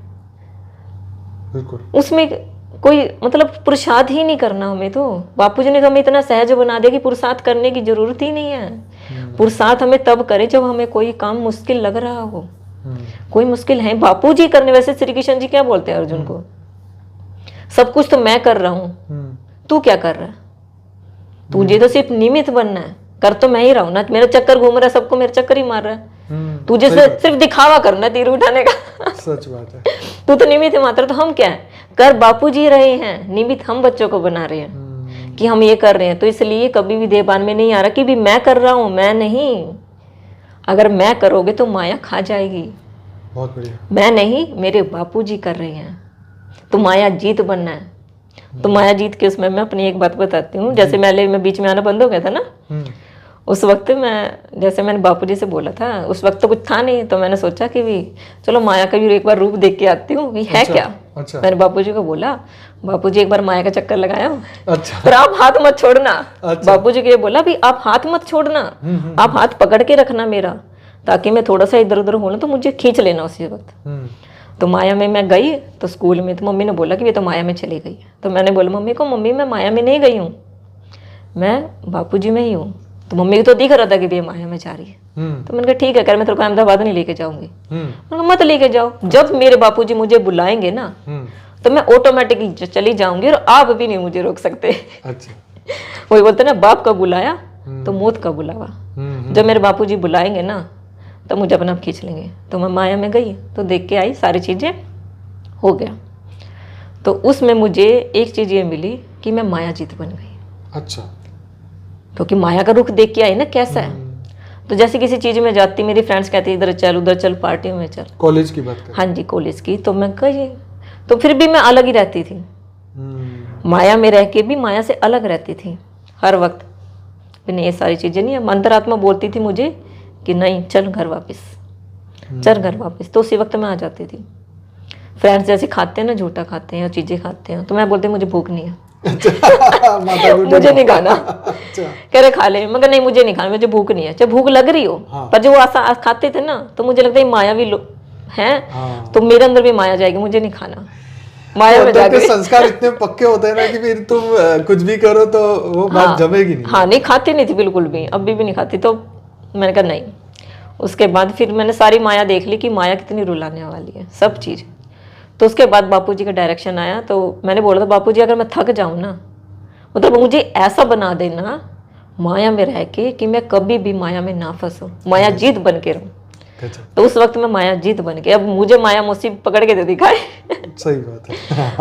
उसमें कोई मतलब पुरुषार्थ ही नहीं करना हमें। तो बापूजी ने तो हमें इतना सहज बना दिया कि पुरुषार्थ करने की जरूरत ही नहीं है। पुरुषार्थ हमें तब करें जब हमें कोई काम मुश्किल लग रहा हो। कोई मुश्किल है बापूजी करने। वैसे श्री कृष्ण जी क्या बोलते हैं अर्जुन को, सब कुछ तो मैं कर रहा हूँ, तू क्या कर रहा है, तुझे तो सिर्फ निमित्त बनना है, कर तो मैं ही रहा हूँ ना। मेरा चक्कर घूम रहा है, सबको मेरा चक्कर ही मार रहा है, तुझे सिर्फ दिखावा करना, तीर उठाने का। सच बात है, तू तो निमित्त मात्र। तो हम क्या है, कर बापूजी रहे हैं, निमित्त हम बच्चों को बना रहे हैं कि हम ये कर रहे हैं। तो इसलिए कभी भी देहभान में नहीं आ रहा कि भी मैं कर रहा हूँ, मैं नहीं। अगर मैं करोगे तो माया खा जाएगी। बहुत बढ़िया। मैं नहीं, मेरे बापूजी कर रहे हैं, तो माया जीत बनना है। तो माया जीत के उसमें मैं अपनी एक बात बताती हूँ। जैसे मैं बीच में आना बंद हो गया था ना, उस वक्त मैं, जैसे मैंने बापूजी से बोला था, उस वक्त तो कुछ था नहीं, तो मैंने सोचा कि भी चलो माया का भी एक बार रूप देख के आती हूँ, भी है क्या। अच्छा। मैंने बापूजी को बोला, बापूजी एक बार माया का चक्कर लगाया। अच्छा। पर आप हाथ मत छोड़ना। अच्छा। बापूजी को ये बोला भी आप हाथ मत छोड़ना, आप हाथ पकड़ के रखना मेरा, ताकि मैं थोड़ा सा इधर उधर हो ना तो मुझे खींच लेना उसी वक्त। तो माया में मैं गई तो स्कूल में, तो मम्मी ने बोला कि ये तो माया में चली गई। तो मैंने बोला मम्मी को, मम्मी मैं माया में नहीं गई हूँ, मैं बापूजी में ही हूँ। तो मम्मी को तो दिख रहा था कि ये माया में जा रही है। तो मैंने कहा ठीक है, कर मैं तेरे को अहमदाबाद नहीं लेके जाऊंगी। मैंने कहा मत लेके जाओ, जब मेरे बापूजी मुझे बुलाएंगे ना तो मैं ऑटोमेटिकली चली जाऊंगी और आप भी नहीं मुझे रोक सकते। अच्छा। वही बोलते ना, बाप का बुलाया तो मौत का बुलावा। जब मेरे बापूजी बुलाएंगे ना तो मुझे अपना आप खींच लेंगे। तो मैं माया में गई तो देख के आई, सारी चीजें हो गया। तो उसमें मुझे एक चीज ये मिली कि मैं मायाजीत बन गई। अच्छा। क्योंकि माया का रुख देख के आई ना कैसा है। तो जैसे किसी चीज में जाती, मेरी फ्रेंड्स कहती इधर चल उधर चल, पार्टी में चल। कॉलेज की बात कर। हाँ जी, कॉलेज की। तो मैं कही, तो फिर भी मैं अलग ही रहती थी। माया में रह के भी माया से अलग रहती थी हर वक्त। नहीं, ये सारी चीजें नहीं है। अंतरात्मा बोलती थी मुझे कि नहीं, चल घर वापस, चल घर वापस। तो उसी वक्त मैं आ जाती थी। फ्रेंड्स जैसे खाते हैं ना, झूठा खाते हैं या चीजें खाते हैं, तो मैं बोलती मुझे भूख नहीं है। मुझे नहीं खाना। कह रहे खा ले, मगर नहीं मुझे नहीं खाना, मुझे भूख नहीं है। चाहे भूख लग रही हो। पर जो वो खाते थे ना तो मुझे लगता है माया भी है, तो मेरे अंदर भी माया जाएगी, मुझे नहीं खाना। माया में जाके संस्कार इतने पक्के होते हैं ना कि फिर तुम कुछ भी करो तो वो बात जमेगी नहीं। हाँ, नहीं खाती नहीं थी बिल्कुल भी, अभी भी नहीं खाती। तो मैंने कहा नहीं। उसके बाद फिर मैंने सारी माया देख ली कि माया कितनी रुलाने वाली है, सब चीज़। तो उसके बाद बापूजी का डायरेक्शन आया। तो मैंने बोला था बापूजी अगर मैं थक जाऊँ ना, मतलब मुझे ऐसा बना देना माया में रह के कि मैं कभी भी माया में ना फंसूं, माया जीत बन के रहूं। तो उस वक्त मैं माया जीत बन के, अब मुझे माया मौसी पकड़ के दे दिखाए। सही बात है।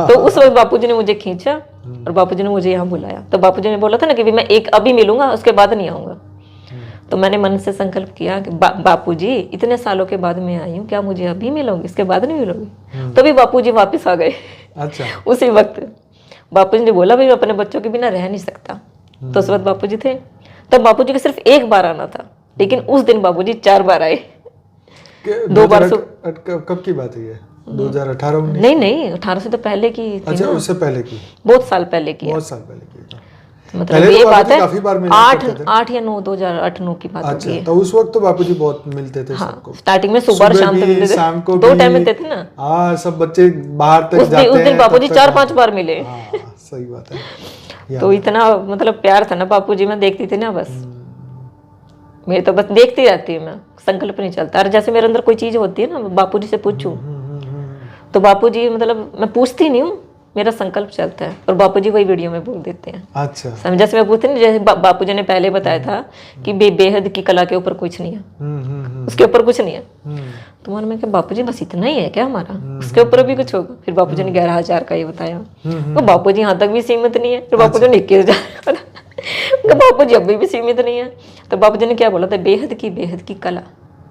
तो उस वक्त बापूजी ने मुझे खींचा और बापूजी ने मुझे यहाँ बुलाया। तो बापूजी ने बोला था ना कि मैं एक अभी मिलूंगा, उसके बाद नहीं आऊंगा। तो मैंने मन से संकल्प किया कि बापूजी इतने सालों के बाद मैं आई हूँ, क्या मुझे अभी मिलोगे, इसके बाद नहीं मिलोगे? तभी बापूजी वापस आ गए। अच्छा। उसी वक्त बापूजी ने बोला भाई अपने बच्चों के बिना रह नहीं सकता। तो उस वक्त बापूजी थे। तब बापूजी को सिर्फ एक बार आना था, लेकिन उस दिन बापूजी 4 बार आए। 2 बार। कब की बात है ये? 2018 में? नहीं 18 से तो पहले की थी। अच्छा, उससे पहले की? बहुत साल पहले की। बहुत साल पहले की। मतलब ये तो बात है काफी बार 8 या 9 2008-9 की बात होगी। अच्छा, तो उस वक्त तो बापूजी बहुत मिलते थे सबको। स्टार्टिंग में सुबह और शाम तक मिलते थे, शाम को 2 टाइम मिलते थे ना। हाँ, सब बच्चे बाहर तक जाते हैं। उस दिन बापूजी 4-5 बार मिले। सही बात है। तो इतना मतलब प्यार था ना बापूजी, मैं देखती थी ना बस, मेरे तो बस देखती रहती हूँ मैं, संकल्प नहीं चलता। और जैसे मेरे अंदर कोई चीज होती है ना, बापूजी से पूछूं तो बापूजी, मतलब मैं पूछती नहीं हूँ, मेरा संकल्प चलता है और बापूजी वही वीडियो में बोल देते हैं। अच्छा। समझ, जैसे मैं पूछती नहीं, जैसे बापूजी ने पहले बताया था कि बेहद की कला के ऊपर कुछ नहीं है, उसके ऊपर कुछ नहीं है। तो मन में क्या बापूजी बस इतना ही है क्या हमारा, उसके ऊपर भी कुछ होगा? फिर बापूजी ने 11,000 का ये बताया। तो बापूजी यहाँ तक भी सीमित नहीं है। फिर बापूजी ने 21,000 का, बापूजी अभी भी सीमित नहीं है। तो बापूजी ने क्या बोला था, बेहद की कला,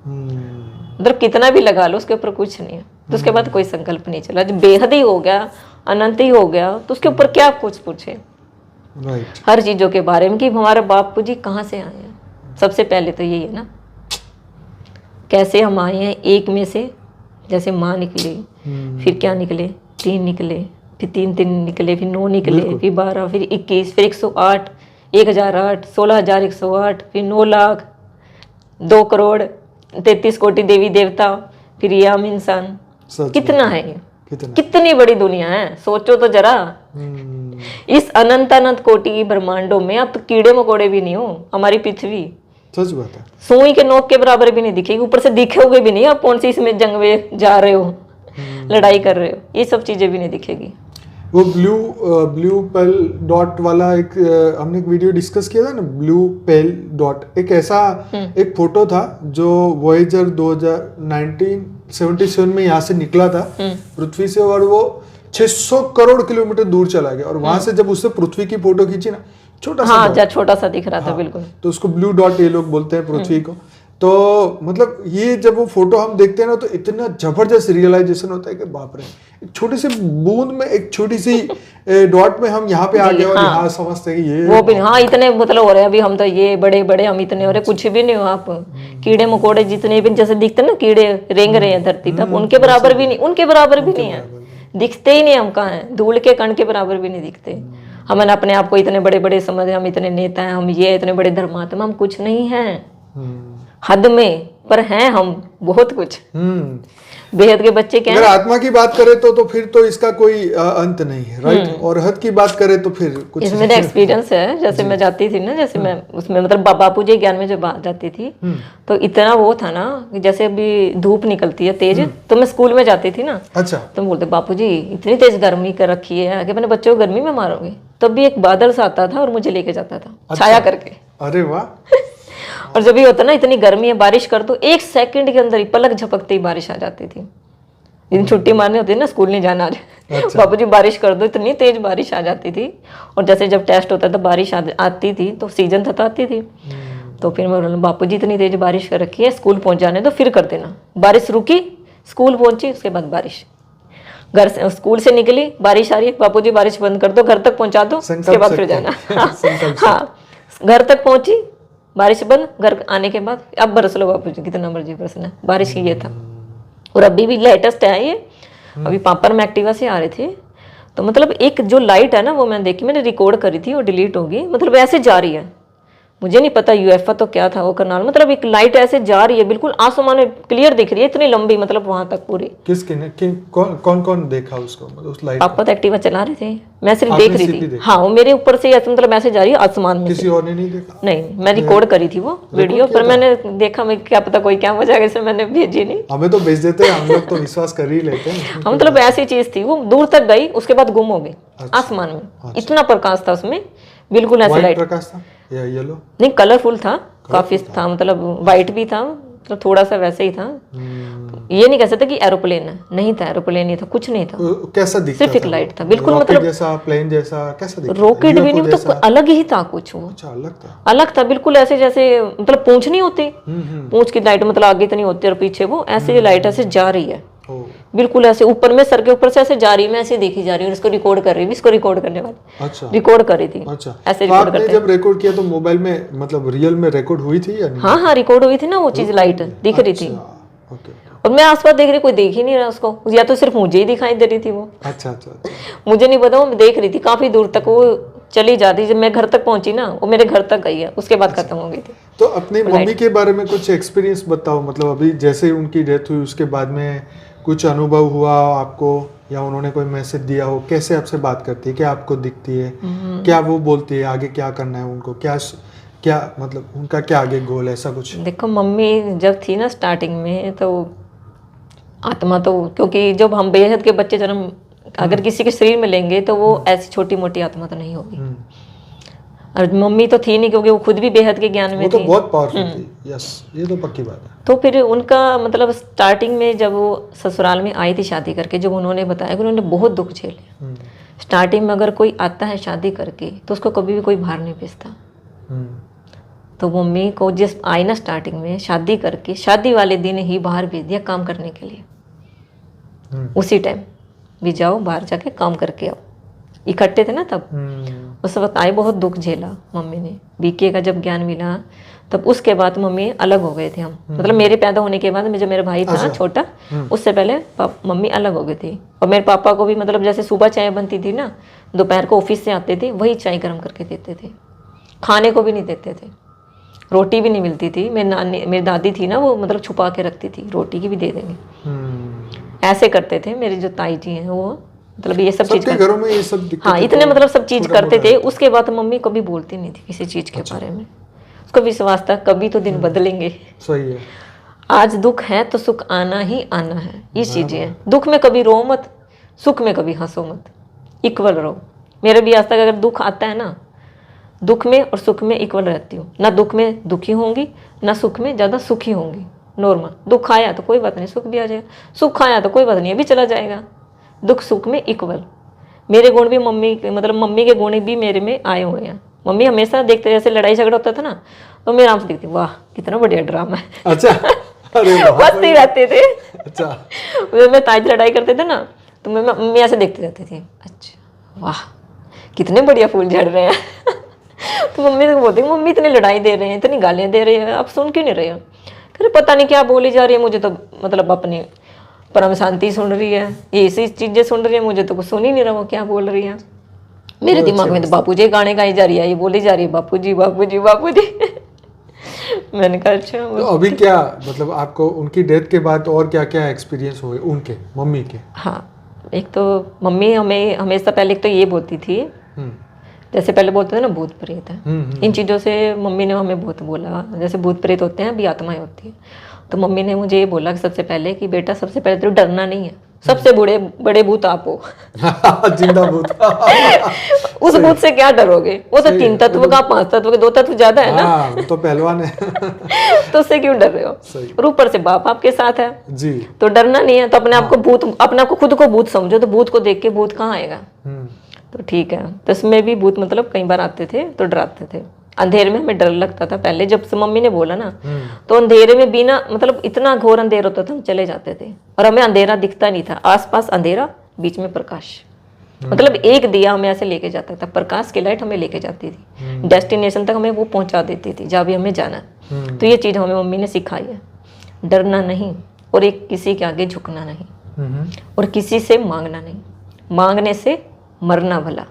मतलब कितना भी लगा लो उसके ऊपर कुछ नहीं है। तो उसके बाद कोई संकल्प नहीं चला। जब बेहद ही हो गया, अनंत ही हो गया, तो उसके ऊपर क्या कुछ पूछे। राइट। हर चीजों के बारे में कि हमारे बापूजी कहाँ से आए हैं। सबसे पहले तो यही है ना, कैसे हम आए हैं एक में से। जैसे माँ निकली, फिर क्या निकले, 3 निकले, फिर 3 निकले, फिर 9 निकले, फिर 12, फिर 21, फिर 108, 1008, 16,108, फिर 9 लाख, 2 करोड़, 33 कोटि देवी देवता, फिर ये आम इंसान। कितना है ये, कितनी बड़ी दुनिया है, सोचो तो जरा। इस अनंत कोटि ब्रह्मांडों में अब तो कीड़े मकोड़े भी नहीं हो। हमारी पृथ्वी सच बात है, सुई के नोक के बराबर भी नहीं दिखेगी, ऊपर से दिखोगे भी नहीं। आप कौन सी इसमें जंग में जा रहे हो, लड़ाई कर रहे हो, ये सब चीजें भी नहीं दिखेगी। वो ब्लू पेल डॉट वाला एक हमने एक वीडियो डिस्कस किया था ना, ब्लू पेल डॉट, एक ऐसा एक फोटो था जो वॉयेजर 1977 में यहाँ से निकला था पृथ्वी से, और वो 600 करोड़ किलोमीटर दूर चला गया। और वहां से जब उससे पृथ्वी की फोटो खींची ना, छोटा सा, हाँ, छोटा सा दिख रहा था। बिल्कुल। तो उसको ब्लू डॉट ये लोग बोलते हैं पृथ्वी को। तो मतलब ये जब वो फोटो हम देखते हैं ना, तो इतना जबरदस्त रियलाइजेशन होता है कि बाप रे, एक छोटी सी बूंद में, एक छोटी सी डॉट में हम यहाँ पे आ गए। और यहाँ समझते हैं कि ये वो भी, हाँ, इतने मतलब हो रहे हैं अभी हम तो, ये बड़े बड़े हम इतने हो रहे, कुछ भी नहीं हो आप। कीड़े मकोड़े जितने भी जैसे दिखते हैं ना, कीड़े रेंग रहे हैं धरती पर, उनके बराबर भी नहीं, उनके बराबर भी नहीं है, दिखते ही नहीं। हम कहाँ हैं, धूल के कण के बराबर भी नहीं दिखते। हमने अपने आप को इतने बड़े बड़े समझ, हम इतने नेता हैं, हम ये इतने बड़े धर्मात्मा, हम कुछ नहीं हैं हद में, पर हैं हम बहुत कुछ। बेहद के बच्चे क्या अगर है, आत्मा की बात करें तो फिर तो इसका कोई अंत नहीं है, राइट। और हद की बात करें तो फिर कुछ इसमें मेरा एक्सपीरियंस है। जैसे मैं जाती थी ना, जैसे मैं उसमें मतलब बापू जी ज्ञान में जब जाती थी, तो इतना वो था ना कि जैसे अभी धूप निकलती है तेज, तो मैं स्कूल में जाती थी ना, अच्छा। तो बोलते बापू जी इतनी तेज गर्मी कर रखी है कि मैंने बच्चों को गर्मी में मारोगे। तब भी एक बादल सा आता था और मुझे लेके जाता था छाया करके। अरे वाह। और जब ये होता ना इतनी गर्मी है, बारिश कर दो, 1 सेकंड के अंदर ही पलक झपकते ही बारिश आ जाती थी। दिन छुट्टी मारनी होती है ना, स्कूल नहीं जाना आज, बापू जी बारिश कर दो, इतनी तेज बारिश आ जाती थी। और जैसे जब टेस्ट होता था बारिश आती थी, तो सीजन था तो आती थी, तो फिर मैं बोला बापू जी इतनी तेज बारिश कर रखी है, स्कूल पहुंच जाने तो फिर कर देना। बारिश रुकी, स्कूल पहुंची, उसके बाद बारिश, घर से स्कूल से निकली, बारिश आ रही है, बापू जी बारिश बंद कर दो, घर तक पहुंचा दो, उसके बाद फिर जाना। हाँ, घर तक पहुंची, बारिश बंद, घर आने के बाद अब बरस लो बापू जी कितना मर्जी बरसना, बारिश ही ये था। और अभी भी लेटेस्ट है ये, अभी पापा में एक्टिवा से आ रहे थे, तो मतलब एक जो लाइट है ना वो मैंने देखी, मैंने रिकॉर्ड करी थी, वो डिलीट होगी, मतलब ऐसे जा रही है, मुझे नहीं पता यूएफओ तो क्या था वो करनाल, मतलब एक लाइट ऐसे जा रही है, बिल्कुल आसमान में क्लियर दिख रही है, इतनी लंबी, मतलब वहां तक पूरी। कौन कौन देखा उसको, मतलब उस लाइट? पापा तो एक्टिवा चला रहे थे, मैं सिर्फ देख रही थी। हाँ, वो मेरे ऊपर से ऐसे मतलब ऐसे जा रही है आसमान में। किसी और ने नहीं देखा? नहीं, मैं रिकॉर्ड करी थी वो वीडियो, पर मैंने देखा, मैं क्या पता कोई क्या वजह से मैंने भेजी नहीं। हमें तो भेज देते हैं, हम लोग तो विश्वास कर ही लेते हैं। हाँ, मतलब ऐसी चीज थी, वो दूर तक गई, उसके बाद गुम हो गई आसमान में। इतना प्रकाश था उसमें, बिल्कुल ऐसे लाइट प्रकाश था या येलो? नहीं, कलरफुल था, काफी था, मतलब वाइट भी था, तो थोड़ा सा वैसे ही था। ये नहीं कह सकते कि एरोप्लेन है, नहीं था, एरोप्लेन नहीं था, कुछ नहीं था। कैसा दिखता सिर्फ एक लाइट था, बिल्कुल रॉकेट मतलब जैसा, प्लेन जैसा, कैसा दिखता? रॉकेट भी नहीं, तो अलग ही था कुछ वो। अच्छा, अलग था बिल्कुल, ऐसे जैसे मतलब पूंछ नहीं होती, पूंछ की लाइट मतलब आगे तो नहीं होती और पीछे वो ऐसे लाइट ऐसे जा रही है, बिल्कुल ऐसे ऊपर में, सर के ऊपर से ऐसे जा रही है, मैं ऐसे देखी जा रही हूँ, इसको रिकॉर्ड कर रही हूँ, इसको रिकॉर्ड करने वाली। अच्छा, रिकॉर्ड कर रही थी। अच्छा, ऐसे तो आपने जब रिकॉर्ड किया तो मोबाइल में मतलब रियल में रिकॉर्ड हुई थी या नहीं? हाँ हाँ, रिकॉर्ड हुई थी ना, वो चीज लाइट दिख रही थी। और मैं आसपास देख रही, कोई देख ही नहीं रहा उसको, या तो सिर्फ मुझे ही दिखाई दे रही थी वो। अच्छा अच्छा, मुझे नहीं पता, वो देख रही थी काफी दूर तक, वो चली जाती, जब मैं घर तक पहुंची ना, वो मेरे घर तक गई है, उसके बाद खत्म हो गई थी। तो अपनी मम्मी के बारे में कुछ एक्सपीरियंस बताओ, मतलब अभी जैसे उनकी डेथ हुई उसके बाद में कुछ अनुभव हुआ आपको, या उन्होंने कोई मैसेज दिया हो, कैसे आपसे बात करती है, क्या आपको दिखती है, क्या वो बोलती है, आगे क्या करना है उनको, क्या मतलब उनका क्या आगे गोल है, ऐसा कुछ? देखो, मम्मी जब थी ना स्टार्टिंग में, तो आत्मा तो, क्योंकि जब हम बेहद के बच्चे जन्म अगर किसी के शरीर में लेंगे तो वो ऐसी छोटी मोटी आत्मा तो नहीं होगी। और मम्मी तो थी नहीं, क्योंकि वो खुद भी बेहद के ज्ञान में वो तो थी, बहुत पावरफुल थी। यस, ये तो पक्की बात है। तो फिर उनका मतलब स्टार्टिंग में जब वो ससुराल में आई थी शादी करके, जब उन्होंने बताया कि उन्होंने बहुत दुख झेले। स्टार्टिंग में अगर कोई आता है शादी करके तो उसको कभी भी कोई भार नहीं भेजता। तो मम्मी को जिस आई ना स्टार्टिंग में शादी करके, शादी वाले दिन ही बाहर भेज दिया काम करने के लिए। उसी टाइम भी जाओ, बाहर जाके काम करके आओ। इकट्ठे थे ना तब, उस वक्त आए, बहुत दुख झेला मम्मी ने। बीके का जब ज्ञान मिला तब उसके बाद मम्मी अलग हो गए थे हम, मतलब मेरे पैदा होने के बाद में, जो मेरा भाई था छोटा, उससे पहले मम्मी अलग हो गई थी। और मेरे पापा को भी मतलब जैसे सुबह चाय बनती थी ना, दोपहर को ऑफिस से आते थे, वही चाय गर्म करके देते थे, खाने को भी नहीं देते थे, रोटी भी नहीं मिलती थी। मेरी दादी थी ना, वो मतलब छुपा के रखती थी, रोटी की भी दे देंगे, ऐसे करते थे। मेरी जो ताई जी हैं वो मतलब ये सब चीज घरों में ये सब हाँ, इतने मतलब सब चीज करते थे। उसके बाद मम्मी कभी बोलती नहीं थी किसी चीज के बारे में, उसको विश्वास था कभी तो दिन बदलेंगे। सही है। आज दुख है तो सुख आना ही आना है, ये चीजें हैं। दुख में कभी रो मत, सुख में कभी हंसो मत, इक्वल रहो। मेरे भी आज तक अगर दुख आता है ना, दुख में और सुख में इक्वल रहती हूँ। ना दुख में दुखी होंगी, ना सुख में ज़्यादा सुखी होंगी। नॉर्मल, दुख आया तो कोई बात नहीं, सुख भी आ जाएगा, सुख आया तो कोई बात नहीं, अभी चला जाएगा। दुख सुख में इक्वल। मेरे गुण भी मम्मी मतलब मम्मी के गुण भी मेरे में आए हुए हैं। मम्मी हमेशा देखते, जैसे लड़ाई झगड़ा होता था ना, तो मैं आराम से देखती, वाह कितना बढ़िया ड्रामा है। अच्छा, अरे वाह, हंसते रहते थे। अच्छा, मैं ताज लड़ाई करते थे ना, तो मैं मम्मी ऐसे देखते रहती थी, अच्छा वाह कितने बढ़िया फूल झड़ रहे हैं। तो मम्मी तो बोलती, मम्मी इतनी लड़ाई दे रहे हैं, इतनी गालियाँ दे रहे हैं, आप सुन क्यों नहीं रहे हो? अरे पता नहीं क्या बोली जा रही है, मुझे तो मतलब अपनी परम शांति सुन रही है, ये ऐसी चीजें सुन रही है, मुझे तो कुछ सुन ही नहीं रहा वो क्या बोल रही है। मेरे दिमाग में तो बापू जी गाने गाई जा रही है, ये बोली जा रही है बापू जी बापू जी बापू जी। मैंने कहा अच्छा। तो अभी क्या मतलब आपको उनकी डेथ के बाद और क्या क्या एक्सपीरियंस हुए उनके मम्मी के? हाँ, एक तो मम्मी हमें हमेशा पहले एक तो ये बोलती थी, हम्म जैसे पहले बोलते थे ना भूत प्रेत है, हम्म इन चीज़ों से मम्मी ने हमें बहुत बोला। जैसे भूत प्रेत होते हैं, भी आत्माएं होती हैं, तो मम्मी ने मुझे ये बोला कि सबसे पहले कि बेटा सबसे पहले तो डरना नहीं है, सबसे बड़े भूत आप हो। जिंदा भूत। उस भूत से क्या डरोगे, वो तो सही है, 3 तत्व का 5 तत्व के 2 तत्व ज्यादा है ना। हाँ, वो तो पहलवान है। तो उससे क्यों डर रहे हो? सही। और ऊपर से बाप आपके साथ है, जी। तो डरना नहीं है। तो अपने आप को भूत, अपने आप को खुद को भूत समझो, तो भूत को देख के भूत कहाँ आएगा? तो ठीक है। तो इसमें भी भूत मतलब कई बार आते थे तो डराते थे। अंधेरे में हमें डर लगता था पहले, जब से मम्मी ने बोला ना, तो अंधेरे में बिना मतलब इतना घोर अंधेरा होता था, हम चले जाते थे और हमें अंधेरा दिखता नहीं था। आसपास अंधेरा, बीच में प्रकाश, मतलब एक दिया हमें ऐसे लेके जाता था, प्रकाश की लाइट हमें लेके जाती थी, डेस्टिनेशन तक हमें वो पहुंचा देती थी जहाँ भी हमें जाना। तो ये चीज़ हमें मम्मी ने सिखाई है, डरना नहीं और एक किसी के आगे झुकना नहीं और किसी से मांगना नहीं, मांगने से मरना भला।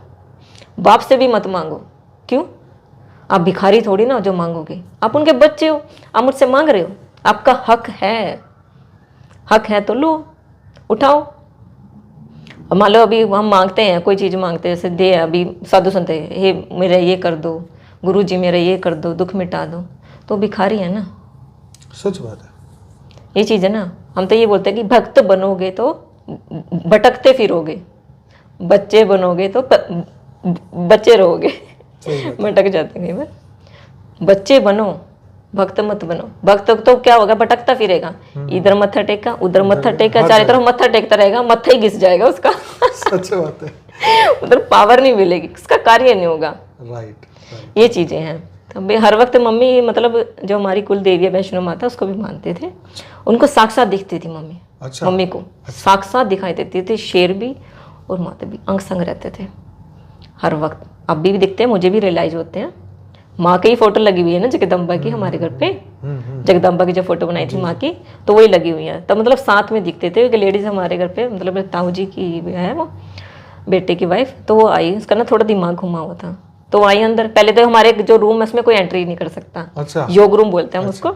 बाप से भी मत मांगो, क्यों? आप भिखारी थोड़ी ना जो मांगोगे, आप उनके बच्चे हो, आप मुझसे मांग रहे हो, आपका हक है तो लो, उठाओ। अब मान लो अभी हम मांगते हैं, कोई चीज़ मांगते हैं, जैसे दे, अभी साधु संत है, हे मेरा ये कर दो, गुरु जी मेरा ये कर दो, दुख मिटा दो, तो भिखारी है ना। सच बात है, ये चीज़ है ना। हम तो ये बोलते हैं कि भक्त बनोगे तो भटकते फिरोगे, बच्चे बनोगे तो बच्चे रहोगे। भटक जाते हैं कई बार। बच्चे बनो, भक्त मत बनो। भक्त तो क्या होगा, भटकता फिरेगा, इधर मत्था टेका उधर मत्था टेका, चारों तरफ मत्था टेकता रहेगा, मत्था ही घिस जाएगा उसका। सच बात है। उधर पावर नहीं मिलेगी, उसका कार्य नहीं होगा। राइट। ये चीजें हैं। तो हर वक्त मम्मी मतलब जो हमारी कुल देवी है वैष्णो माता, उसको भी मानते थे। उनको साक्षात दिखती थी मम्मी। अच्छा। मम्मी को साक्षात दिखाई देती थी, शेर भी और माता भी अंग संग रहते थे हर वक्त। अब भी दिखते हैं, मुझे भी रियलाइज होते हैं। माँ की ही फोटो लगी हुई है ना जगदम्बा की हमारे घर पे, जगदम्बा की जो फोटो बनाई थी माँ की, तो वही लगी हुई है। तब मतलब साथ में दिखते थे कि लेडीज हमारे घर पे, मतलब ताऊ जी की है वो बेटे की वाइफ, तो वो आई, उसका ना थोड़ा दिमाग घुमा हुआ था, तो वो आई अंदर। पहले तो हमारे जो रूम है उसमें कोई एंट्री नहीं कर सकता। अच्छा। योग रूम बोलते हैं हम उसको,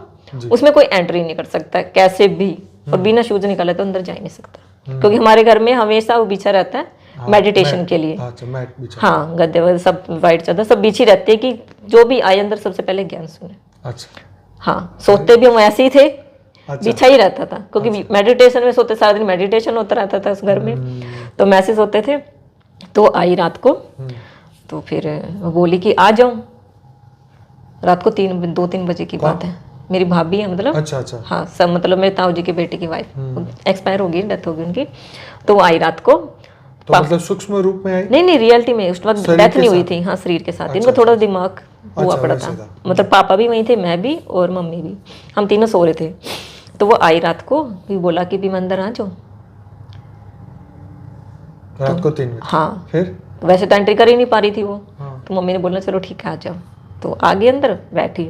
उसमें कोई एंट्री नहीं कर सकता कैसे भी, और बिना शूज निकाले तो अंदर जा ही नहीं सकता, क्योंकि हमारे घर में हमेशा वो बिछा रहता है मेडिटेशन के लिए। मैट बिछा। हाँ, गद्दे वगैरह सब वाइट चादर सब बिछी रहती है कि जो भी आए अंदर सबसे पहले ज्ञान सुने। अच्छा। हाँ, सोते भी हम ऐसे ही थे, बिछा ही रहता था, क्योंकि मेडिटेशन में सोते, सारा दिन मेडिटेशन होता रहता था उस घर में, तो हम ऐसे सोते थे। तो आई रात को, तो फिर वो बोली कि आ जाऊं। रात को 2-3 बजे की बात है। मेरी भाभी है मतलब। अच्छा अच्छा। हाँ, सब मतलब मेरे ताऊ जी के बेटे की वाइफ एक्सपायर हो गई, डेथ हो गई उनकी। तो वो आई रात को, तो मतलब सूक्ष्म रूप में आई? नहीं रियलिटी में उस वक्त डेथ नहीं हुई थी। हाँ, शरीर के साथ। इनको थोड़ा दिमाग हुआ पड़ा था, मतलब पापा भी वहीं थे, मैं भी और मम्मी भी, हम तीनों सो रहे थे। तो वो आई रात को, भी बोला कि भी मैं अंदर आ जाऊं। रात को 3 बजे? हाँ। फिर वैसे तो एंट्री कर ही नहीं पा रही थी वो। तो मम्मी ने बोला चलो ठीक है आ जाओ। तो आ गई अंदर, बैठी।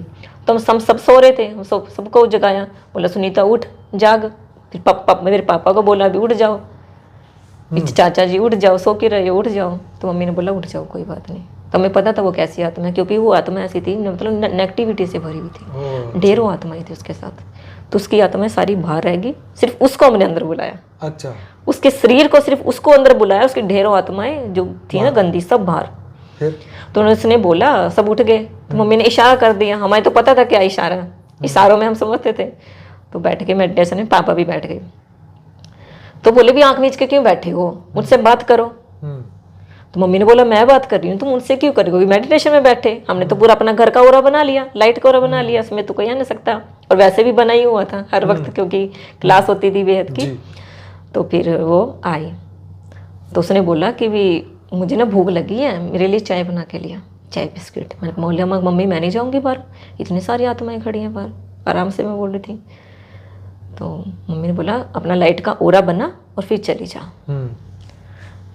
तो हम सब सो रहे थे, हम सबको जगाया, बोला सुनीता उठ जाग। फिर मेरे पापा को बोला अभी उठ जाओ, चाचा जी उठ जाओ, सो के रहे हो, उठ जाओ। तो मम्मी ने बोला उठ जाओ, कोई बात नहीं। तो हमें पता था वो कैसी आत्मा है, क्योंकि वो आत्मा ऐसी थी, मतलब नेगेटिविटी से भरी हुई थी, ढेरों आत्माएं थी उसके साथ। तो उसकी आत्माएं सारी बाहर रहेगी, सिर्फ उसको हमने अंदर बुलाया। अच्छा। उसके शरीर को सिर्फ उसको अंदर बुलाया, उसकी ढेरों आत्माएं जो थी ना गंदी सब बाहर। फिर तो उसने बोला, सब उठ गए। तो मम्मी ने इशारा कर दिया, हमें तो पता था क्या इशारा, इशारों में हम समझते थे। तो बैठ के मेडिटेशन में पापा भी बैठ गए। तो बोले भी आंख मीच के क्यों बैठे हो, मुझसे बात करो। तो मम्मी ने बोला मैं बात कर रही हूँ, तुम मुझसे क्यों करोगे, मेडिटेशन में बैठे। हमने तो पूरा अपना घर का ओरा बना लिया, लाइट का ओरा बना लिया, उसमें तो कोई आ नहीं सकता। और वैसे भी बना ही हुआ था हर वक्त, क्योंकि क्लास होती थी बेहद की। तो फिर वो आई, तो उसने बोला कि भी मुझे ना भूख लगी है, मेरे लिए चाय बना के लिया, चाय बिस्किट। मैंने बोला मम्मी मैं नहीं जाऊँगी बाहर, इतनी सारी आत्माएं खड़ी हैं बाहर, आराम से मैं बोल रही थी। तो मम्मी ने बोला अपना लाइट का ओरा बना और फिर चली जा।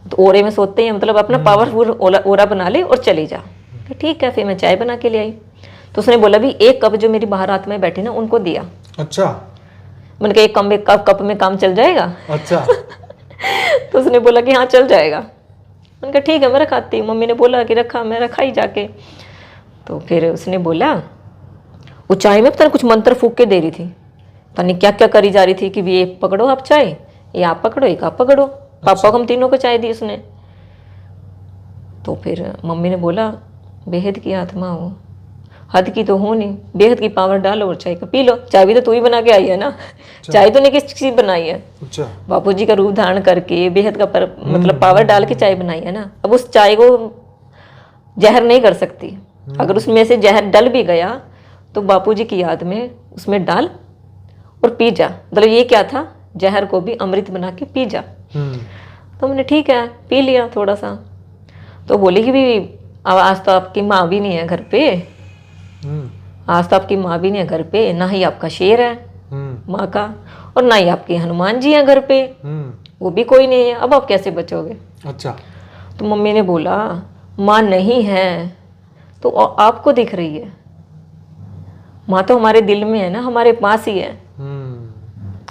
तो ओरे में सोते हैं, मतलब अपना पावरफुल ओरा बना ले और चली जा। तो ठीक है, फिर मैं चाय बना के ले आई। तो उसने बोला भी एक कप जो मेरी बाहर आत्माएं बैठी ना उनको दिया। अच्छा। मैंने कहा एक कप में काम चल जाएगा। अच्छा। तो उसने बोला कि हाँ चल जाएगा। मैंने कहा ठीक है मैं रखाती हूँ। मम्मी ने बोला कि रखा, मैं रखा ही जाके। तो फिर उसने बोला, वो चाय में पता नहीं कुछ मंत्र फूक के दे रही थी, पता नहीं क्या क्या करी जा रही थी कि ये पकड़ो आप चाय, ये आप पकड़ो, एक आप पकड़ो। पापा को हम तीनों को चाय दी उसने। तो फिर मम्मी ने बोला बेहद की आत्मा हो, हद की तो हो नहीं, बेहद की पावर डालो और चाय का पी लो। चाय भी तो तू ही बना के आई है ना, चाय तो नहीं किसी बनाई है। अच्छा। बापू जी का रूप धारण करके बेहद का मतलब पावर डाल के चाय बनाई है ना। अब उस चाय को जहर नहीं कर सकती, अगर उसमें से जहर डल भी गया तो बापू जी की याद में उसमें डाल और पी जा। मतलब ये क्या था, जहर को भी अमृत बना के पी जा। तो मैंने ठीक है पी लिया थोड़ा सा। तो बोली कि भी अब आज तो आपकी माँ भी नहीं है घर पे, आज तो आपकी माँ भी नहीं है घर पे, ना ही आपका शेर है माँ का, और ना ही आपके हनुमान जी हैं घर पे, वो भी कोई नहीं है, अब आप कैसे बचोगे। अच्छा। तो मम्मी ने बोला माँ नहीं है तो आपको दिख रही है, माँ तो हमारे दिल में है ना, हमारे पास ही है,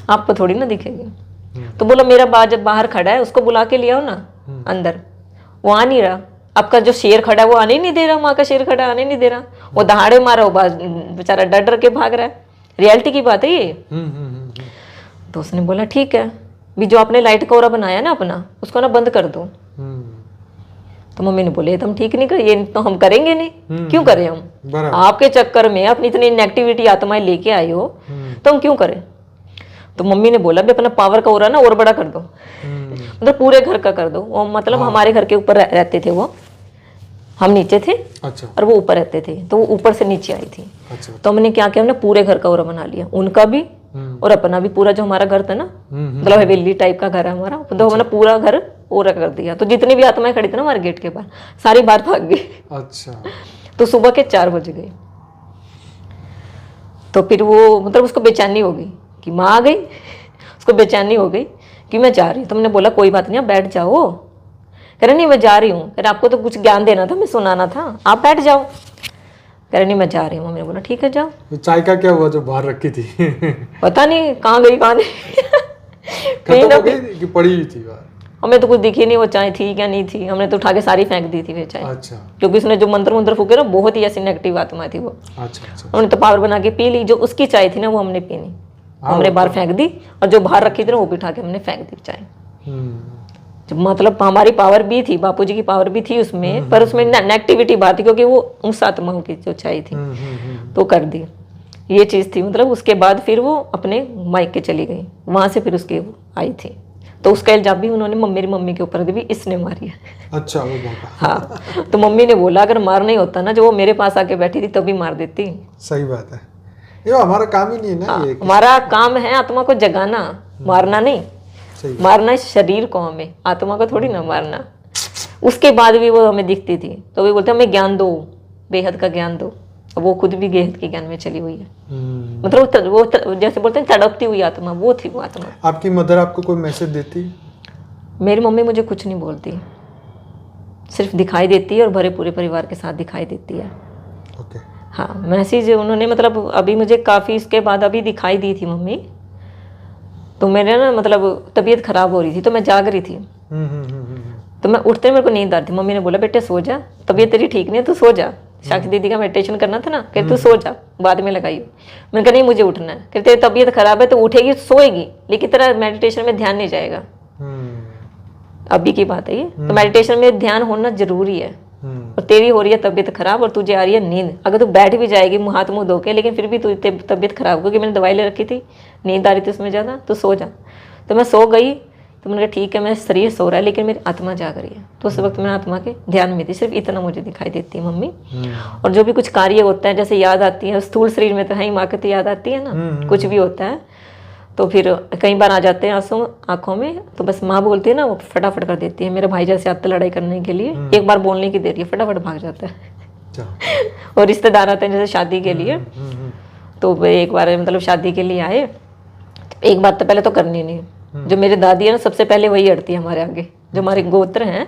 आपको थोड़ी ना दिखेगी। तो बोला मेरा बा जब बाहर खड़ा है उसको बुला के ले आओ ना अंदर, वो आ नहीं रहा। आपका जो शेर खड़ा है वो आने नहीं दे रहा, माँ का शेर खड़ा आने नहीं दे रहा, वो दहाड़े मारा, वो बेचारा डर डर के भाग रहा है। रियलिटी की बात है ये। तो उसने बोला ठीक है, भी जो आपने लाइट का ओरा बनाया ना अपना, उसको ना बंद कर दो। तो मम्मी ने बोले तुम ठीक नहीं कर, ये तो हम करेंगे नहीं, क्यों करें हम, आपके चक्कर में अपनी इतनी नेगेटिविटी आत्माएं लेके आए हो तो हम क्यों करें। तो मम्मी ने बोला भी अपना पावर का ओरा ना और बड़ा कर दो, मतलब पूरे घर का कर दो। वो मतलब हमारे घर के ऊपर रहते थे वो, हम नीचे थे। अच्छा। और वो ऊपर रहते थे, तो वो ऊपर से नीचे आई थी। अच्छा। तो हमने क्या किया, हमने पूरे घर का ओरा बना लिया, उनका भी और अपना भी। पूरा जो हमारा घर था ना, मतलब हवेली टाइप का घर है हमारा, तो हमने पूरा घर ओरा कर दिया। तो जितनी भी आत्माएं खड़ी थी ना हमारे गेट के बाहर, सारी बाहर भाग गई। अच्छा। तो सुबह के 4 बज गए। तो फिर वो मतलब उसको बेचैनी हो गई कि माँ आ गई, उसको बेचैनी हो गई कि मैं जा रही हूँ। तो मैंने बोला कोई बात नहीं आप बैठ जाओ। कह रहे नहीं मैं जा रही हूँ, कह रहे आपको तो कुछ ज्ञान देना था, मैं सुनाना था, आप बैठ जाओ। कह रहे नहीं मैं जा रही हूँ। मैंने बोला ठीक है जाओ। तो चाय का क्या हुआ जो बाहर रखी थी? पता नहीं कहाँ गई कहाँ नहीं। खत्म हो गई कि पड़ी हुई थी बाहर? हमें तो कुछ दिखी नहीं वो चाय थी क्या नहीं थी, हमने तो उठा के सारी फेंक दी थी वो चाय। अच्छा। क्योंकि उसने जो मंत्र मंत्र फूके ना, बहुत ही ऐसी नेगेटिव आत्मा थी वो। अच्छा। हमने तो पावर बना के पी ली, जो उसकी चाय थी ना वो हमने पी नहीं, हमने बाहर फेंक दी। और जो बाहर रखी थी ना वो भी उठा के हमने फेंक दी चाय। मतलब हमारी पावर भी थी, बापूजी की पावर भी थी उसमें, पर उसमें नेगेटिविटी बात थी, क्योंकि वो उस आत्माओं की जो चाय थी तो कर दी, ये चीज़ थी। मतलब उसके बाद फिर वो अपने मायके चली गई, वहाँ से फिर उसके वो आई थी। तो उसका इल्जाम भी उन्होंने मेरी मम्मी के ऊपर भी इसने मारी है। अच्छा। वो हाँ। तो मम्मी ने बोला अगर मार नहीं होता ना, जो वो मेरे पास आके बैठी थी तभी मार देती। सही बात है, ये हमारा काम ही नहीं है ना। हाँ, हमारा काम है आत्मा को जगाना, मारना नहीं। मारना इस शरीर को, हमें आत्मा को थोड़ी ना मारना। उसके बाद भी वो हमें दिखती थी तो भी बोलते हमें ज्ञान दो, बेहद का ज्ञान दो। वो खुद भी बेहद के ज्ञान में चली हुई है। मतलब वो जैसे बोलते हैं तड़पती हुई आत्मा, वो थी वो आत्मा। आपकी मदर आपको कोई मैसेज देती? मेरी मम्मी मुझे कुछ नहीं बोलती, सिर्फ दिखाई देती है और भरे पूरे परिवार के साथ दिखाई देती है। ओके। हाँ, मैसेज उन्होंने मतलब अभी मुझे काफ़ी इसके बाद अभी दिखाई दी थी मम्मी। तो मेरे ना मतलब तबीयत खराब हो रही थी, तो मैं जाग रही थी। तो मैं उठते मेरे को नींद आ रही थी। मम्मी ने बोला बेटे सो जा, तबीयत तेरी ठीक नहीं है, तू सो जा। साक्षी दीदी का मेडिटेशन करना था ना, कहते तू सो जा, बाद में लगाइयो। मैंने कहा नहीं मुझे उठना है। कहते तेरी तबीयत खराब है तो उठेगी सोएगी, लेकिन तेरा मेडिटेशन में ध्यान नहीं जाएगा। अभी की बात है ये। तो मेडिटेशन में ध्यान होना जरूरी है। और तेरी हो रही है तबीयत खराब और तुझे आ रही है नींद, अगर तू बैठ भी जाएगी हाथ मुंह धो के, लेकिन फिर भी तुझे तबीयत खराब, क्योंकि मैंने दवाई ले रखी थी, नींद आ रही थी उसमें ज़्यादा, तो सो जा। तो मैं सो गई। तो मैंने कहा ठीक है, मेरा शरीर सो रहा है लेकिन मेरी आत्मा जाग रही है। तो उस वक्त मैं आत्मा के ध्यान में थी, सिर्फ इतना मुझे दिखाई देती है मम्मी। और जो भी कुछ कार्य होता है, जैसे याद आती है, स्थूल शरीर में तो है ही, माँ के तो याद आती है ना, कुछ भी होता है तो फिर कई बार आ जाते हैं आंसू आंखों में, तो बस माँ बोलती है ना, वो फटाफट कर देती है। मेरा भाई जैसे आता लड़ाई करने के लिए, एक बार बोलने की देरी है, फटाफट भाग जाता है। और रिश्तेदार आते हैं जैसे शादी के लिए, तो एक बार मतलब शादी के लिए आए, एक बात तो पहले तो करनी नहीं, जो मेरी दादी है ना सबसे पहले वही अड़ती है हमारे आगे, जो हमारे गोत्र हैं।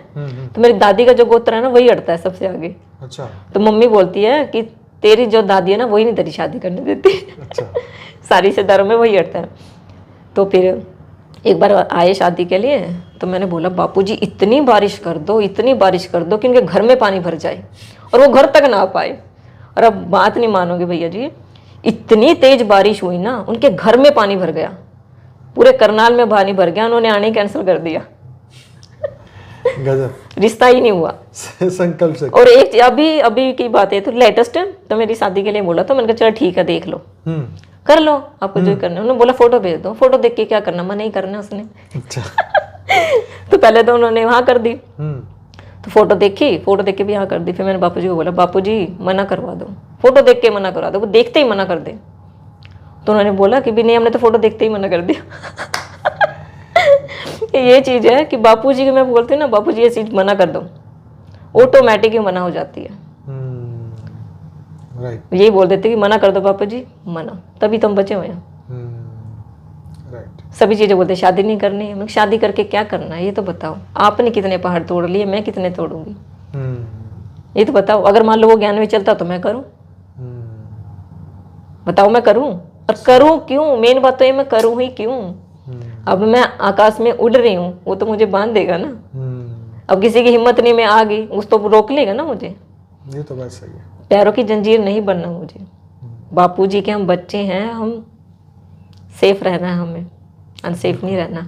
तो मेरी दादी का जो गोत्र है ना वही अड़ता है सबसे आगे। अच्छा। तो मम्मी बोलती है कि तेरी जो दादी है ना वही नहीं तेरी शादी करने देती। अच्छा। सारी रिश्तेदारों में वही अड़ता है। तो फिर एक बार आए शादी के लिए, तो मैंने बोला बापूजी इतनी बारिश कर दो, इतनी बारिश कर दो कि उनके घर में पानी भर जाए और वो घर तक ना आ पाए। और अब बात नहीं मानोगे भैया जी, इतनी तेज बारिश हुई ना, उनके घर में पानी भर गया, पूरे करनाल में पानी भर गया, उन्होंने आने कैंसिल कर दिया। गजब। रिश्ता ही नहीं हुआ। संकल्प से। और एक अभी अभी की बात है, तो लेटेस्ट तो मेरी शादी के लिए बोला, तो मैंने कहा चलो ठीक है देख लो, कर लो आपको जो करना है। उन्होंने बोला फोटो भेज दो, फोटो देख के क्या करना, मना ही करना उसने। अच्छा। तो पहले तो उन्होंने वहाँ कर दी, तो फोटो देखी, फोटो देख के भी यहाँ कर दी। फिर मैंने बापू जी को बोला, बापू जी मना करवा दो, फोटो देख के मना करवा दो, वो देखते ही मना कर दे। तो उन्होंने बोला कि भी नहीं, हमने तो फोटो देखते ही मना कर दिया। ये चीज़ है कि बापू जी को मैं बोलती हूँ ना, बापू जी ये चीज़ मना कर दो, ऑटोमेटिक ही मना हो जाती है। राइट। यही बोल देते कि मना कर दो बापू जी, मना, तभी तुम बचे हुए हैं। राइट। सभी चीज़ें बोलते शादी नहीं करनी है। मैं शादी करके क्या करना है ये तो बताओ, आपने कितने पहाड़ तोड़ लिए, मैं कितने तोड़ूंगी, ये तो बताओ। अगर मान लो वो ज्ञान में चलता तो मैं करूं, बताओ मैं करूं, और करूं क्यों, मेन बात तो ये मैं करूं ही क्यों। अब मैं आकाश में उड़ रही हूँ, वो तो मुझे बांध देगा ना। अब किसी की हिम्मत नहीं, मैं आ गई, उस तो रोक लेगा ना मुझे। ये तो बात सही है। पैरों की जंजीर नहीं बनना मुझे। बापूजी के हम बच्चे हैं, हम सेफ रहना है हमें, अनसेफ नहीं रहना।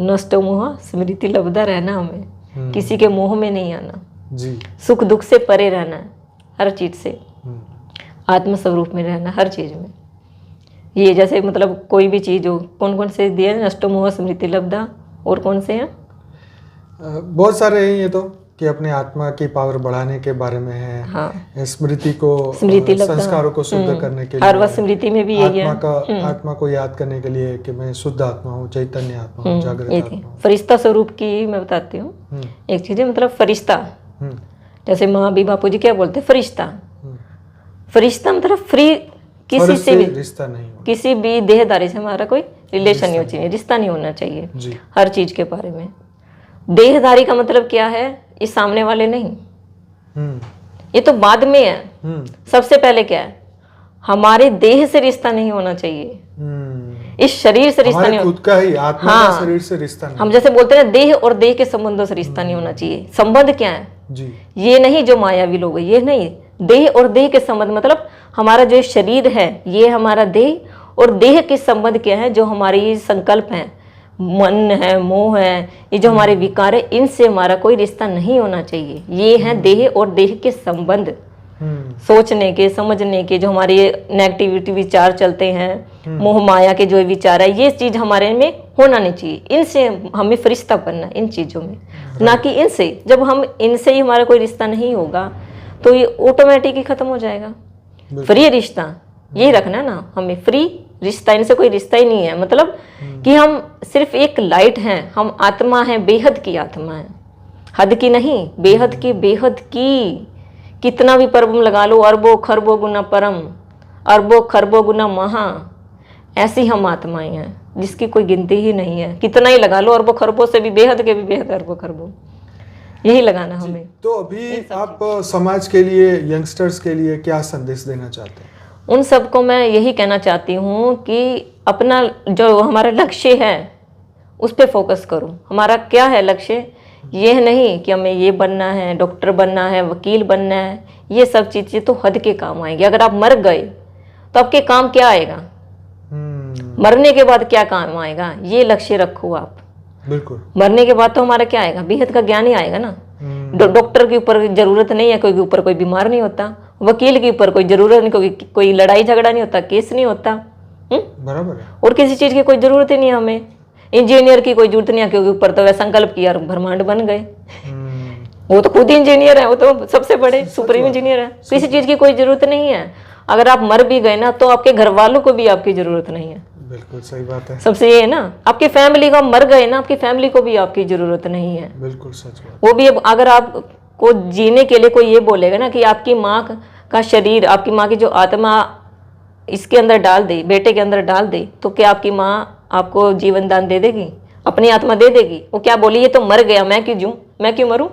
नष्टो मोह स्मृति लब्धा रहना हमें, किसी के मोह में नहीं आना जी। सुख दुख से परे रहना है, हर चीज़ से आत्म स्वरूप में रहना, हर चीज़ में। ये जैसे मतलब कोई भी चीज़ हो, कौन कौन से दिए, नष्टो मोह स्मृति लब्धा, और कौन से हैं? बहुत सारे हैं ये तो, कि अपने आत्मा की पावर बढ़ाने के बारे में है। हाँ। स्मृति को, स्मृति संस्कारों को शुद्ध करने के लिए, हर वक्त स्मृति में भी यही है। आत्मा को याद करने के लिए कि मैं शुद्ध आत्मा हूँ, चैतन्य आत्मा हूँ, जागृत आत्मा हूँ। फरिश्ता स्वरूप की मैं बताती हूँ एक चीज़ है, मतलब फरिश्ता, जैसे माँ भी बापू जी क्या बोलते हैं, फरिश्ता। फरिश्ता मतलब फ्री, किसी से भी रिश्ता नहीं हो, किसी भी देहदारी से हमारा कोई रिलेशन नहीं होना चाहिए, रिश्ता नहीं होना चाहिए जी। हर चीज के बारे में। देहदारी का मतलब क्या है, इस सामने वाले नहीं, ये तो बाद में है। सबसे पहले क्या है, हमारे देह से रिश्ता नहीं होना चाहिए, इस शरीर से रिश्ता नहीं, खुद का ही आत्मा का शरीर से रिश्ता नहीं। हम जैसे बोलते हैं देह और देह के संबंधों से रिश्ता नहीं होना चाहिए। संबंध क्या है जी, ये नहीं जो मायावी लोग, ये नहीं, देह और देह के संबंध मतलब हमारा जो शरीर है ये हमारा देह, और देह के संबंध क्या है, जो हमारी संकल्प है, मन है, मोह है, ये जो हमारे विकार है, इनसे हमारा कोई रिश्ता नहीं होना चाहिए। ये है देह और देह के संबंध, सोचने के, समझने के, जो हमारे नेगेटिविटी विचार चलते हैं, मोह माया के जो विचार है, ये चीज हमारे में होना नहीं चाहिए। इनसे हमें फरिश्ता बनना, इन चीजों में, ना कि इनसे। जब हम इनसे ही हमारा कोई रिश्ता नहीं होगा तो ये ऑटोमेटिक ही खत्म हो जाएगा। फ्री रिश्ता ये रखना ना हमें, फ्री रिश्ता, इनसे कोई रिश्ता ही नहीं है। मतलब कि हम सिर्फ एक लाइट हैं, हम आत्मा है, बेहद की आत्मा है, हद की नहीं, बेहद की, बेहद की। कितना भी परम लगा लो, अरबों खरबों गुना परम, अरबों खरबों गुना महा, ऐसी हम आत्माएं हैं जिसकी कोई गिनती ही नहीं है। कितना ही लगा लो, अरबों खरबों से भी बेहद के भी बेहद, अरबों खरबों, यही लगाना हमें। तो अभी आप समाज के लिए, यंगस्टर्स के लिए क्या संदेश देना चाहते हैं? उन सबको मैं यही कहना चाहती हूँ कि अपना जो हमारा लक्ष्य है उस पर फोकस करो। हमारा क्या है लक्ष्य, ये नहीं कि हमें ये बनना है, डॉक्टर बनना है, वकील बनना है, ये सब चीज़ें तो हद के काम आएंगी। अगर आप मर गए तो आपके काम क्या आएगा, मरने के बाद क्या काम आएगा, ये लक्ष्य रखो आप। बिल्कुल, मरने के बाद तो हमारा क्या आएगा, बेहद का ज्ञान ही आएगा ना। डॉक्टर के ऊपर जरूरत नहीं है, कोई के ऊपर कोई बीमार नहीं होता, वकील के ऊपर कोई जरूरत नहीं, कोई लड़ाई झगड़ा नहीं होता, केस नहीं होता, बराबर है। और किसी चीज की कोई जरूरत ही नहीं हमें। इंजीनियर की कोई जरूरत नहीं है, क्योंकि ऊपर तो वह संकल्प किया और ब्रह्मांड बन गए। वो तो खुद इंजीनियर है, वो तो सबसे बड़े सुप्रीम इंजीनियर है। किसी चीज की कोई जरूरत नहीं है। अगर आप मर भी गए ना तो आपके घर वालों को भी आपकी जरूरत नहीं है। बिल्कुल सही बात है। सबसे ये है ना, आपकी फैमिली का मर गए ना, आपकी फैमिली को भी आपकी जरूरत नहीं है। बिल्कुल सच बात। वो भी अगर आपको जीने के लिए कोई ये बोलेगा ना कि आपकी माँ का शरीर, आपकी माँ की जो आत्मा इसके अंदर डाल दे, बेटे के अंदर डाल दे, तो क्या आपकी माँ आपको जीवन दान दे देगी, अपनी आत्मा दे देगी? वो क्या बोली, ये तो मर गया, मैं क्यों जीऊं, मैं क्यों मरूं?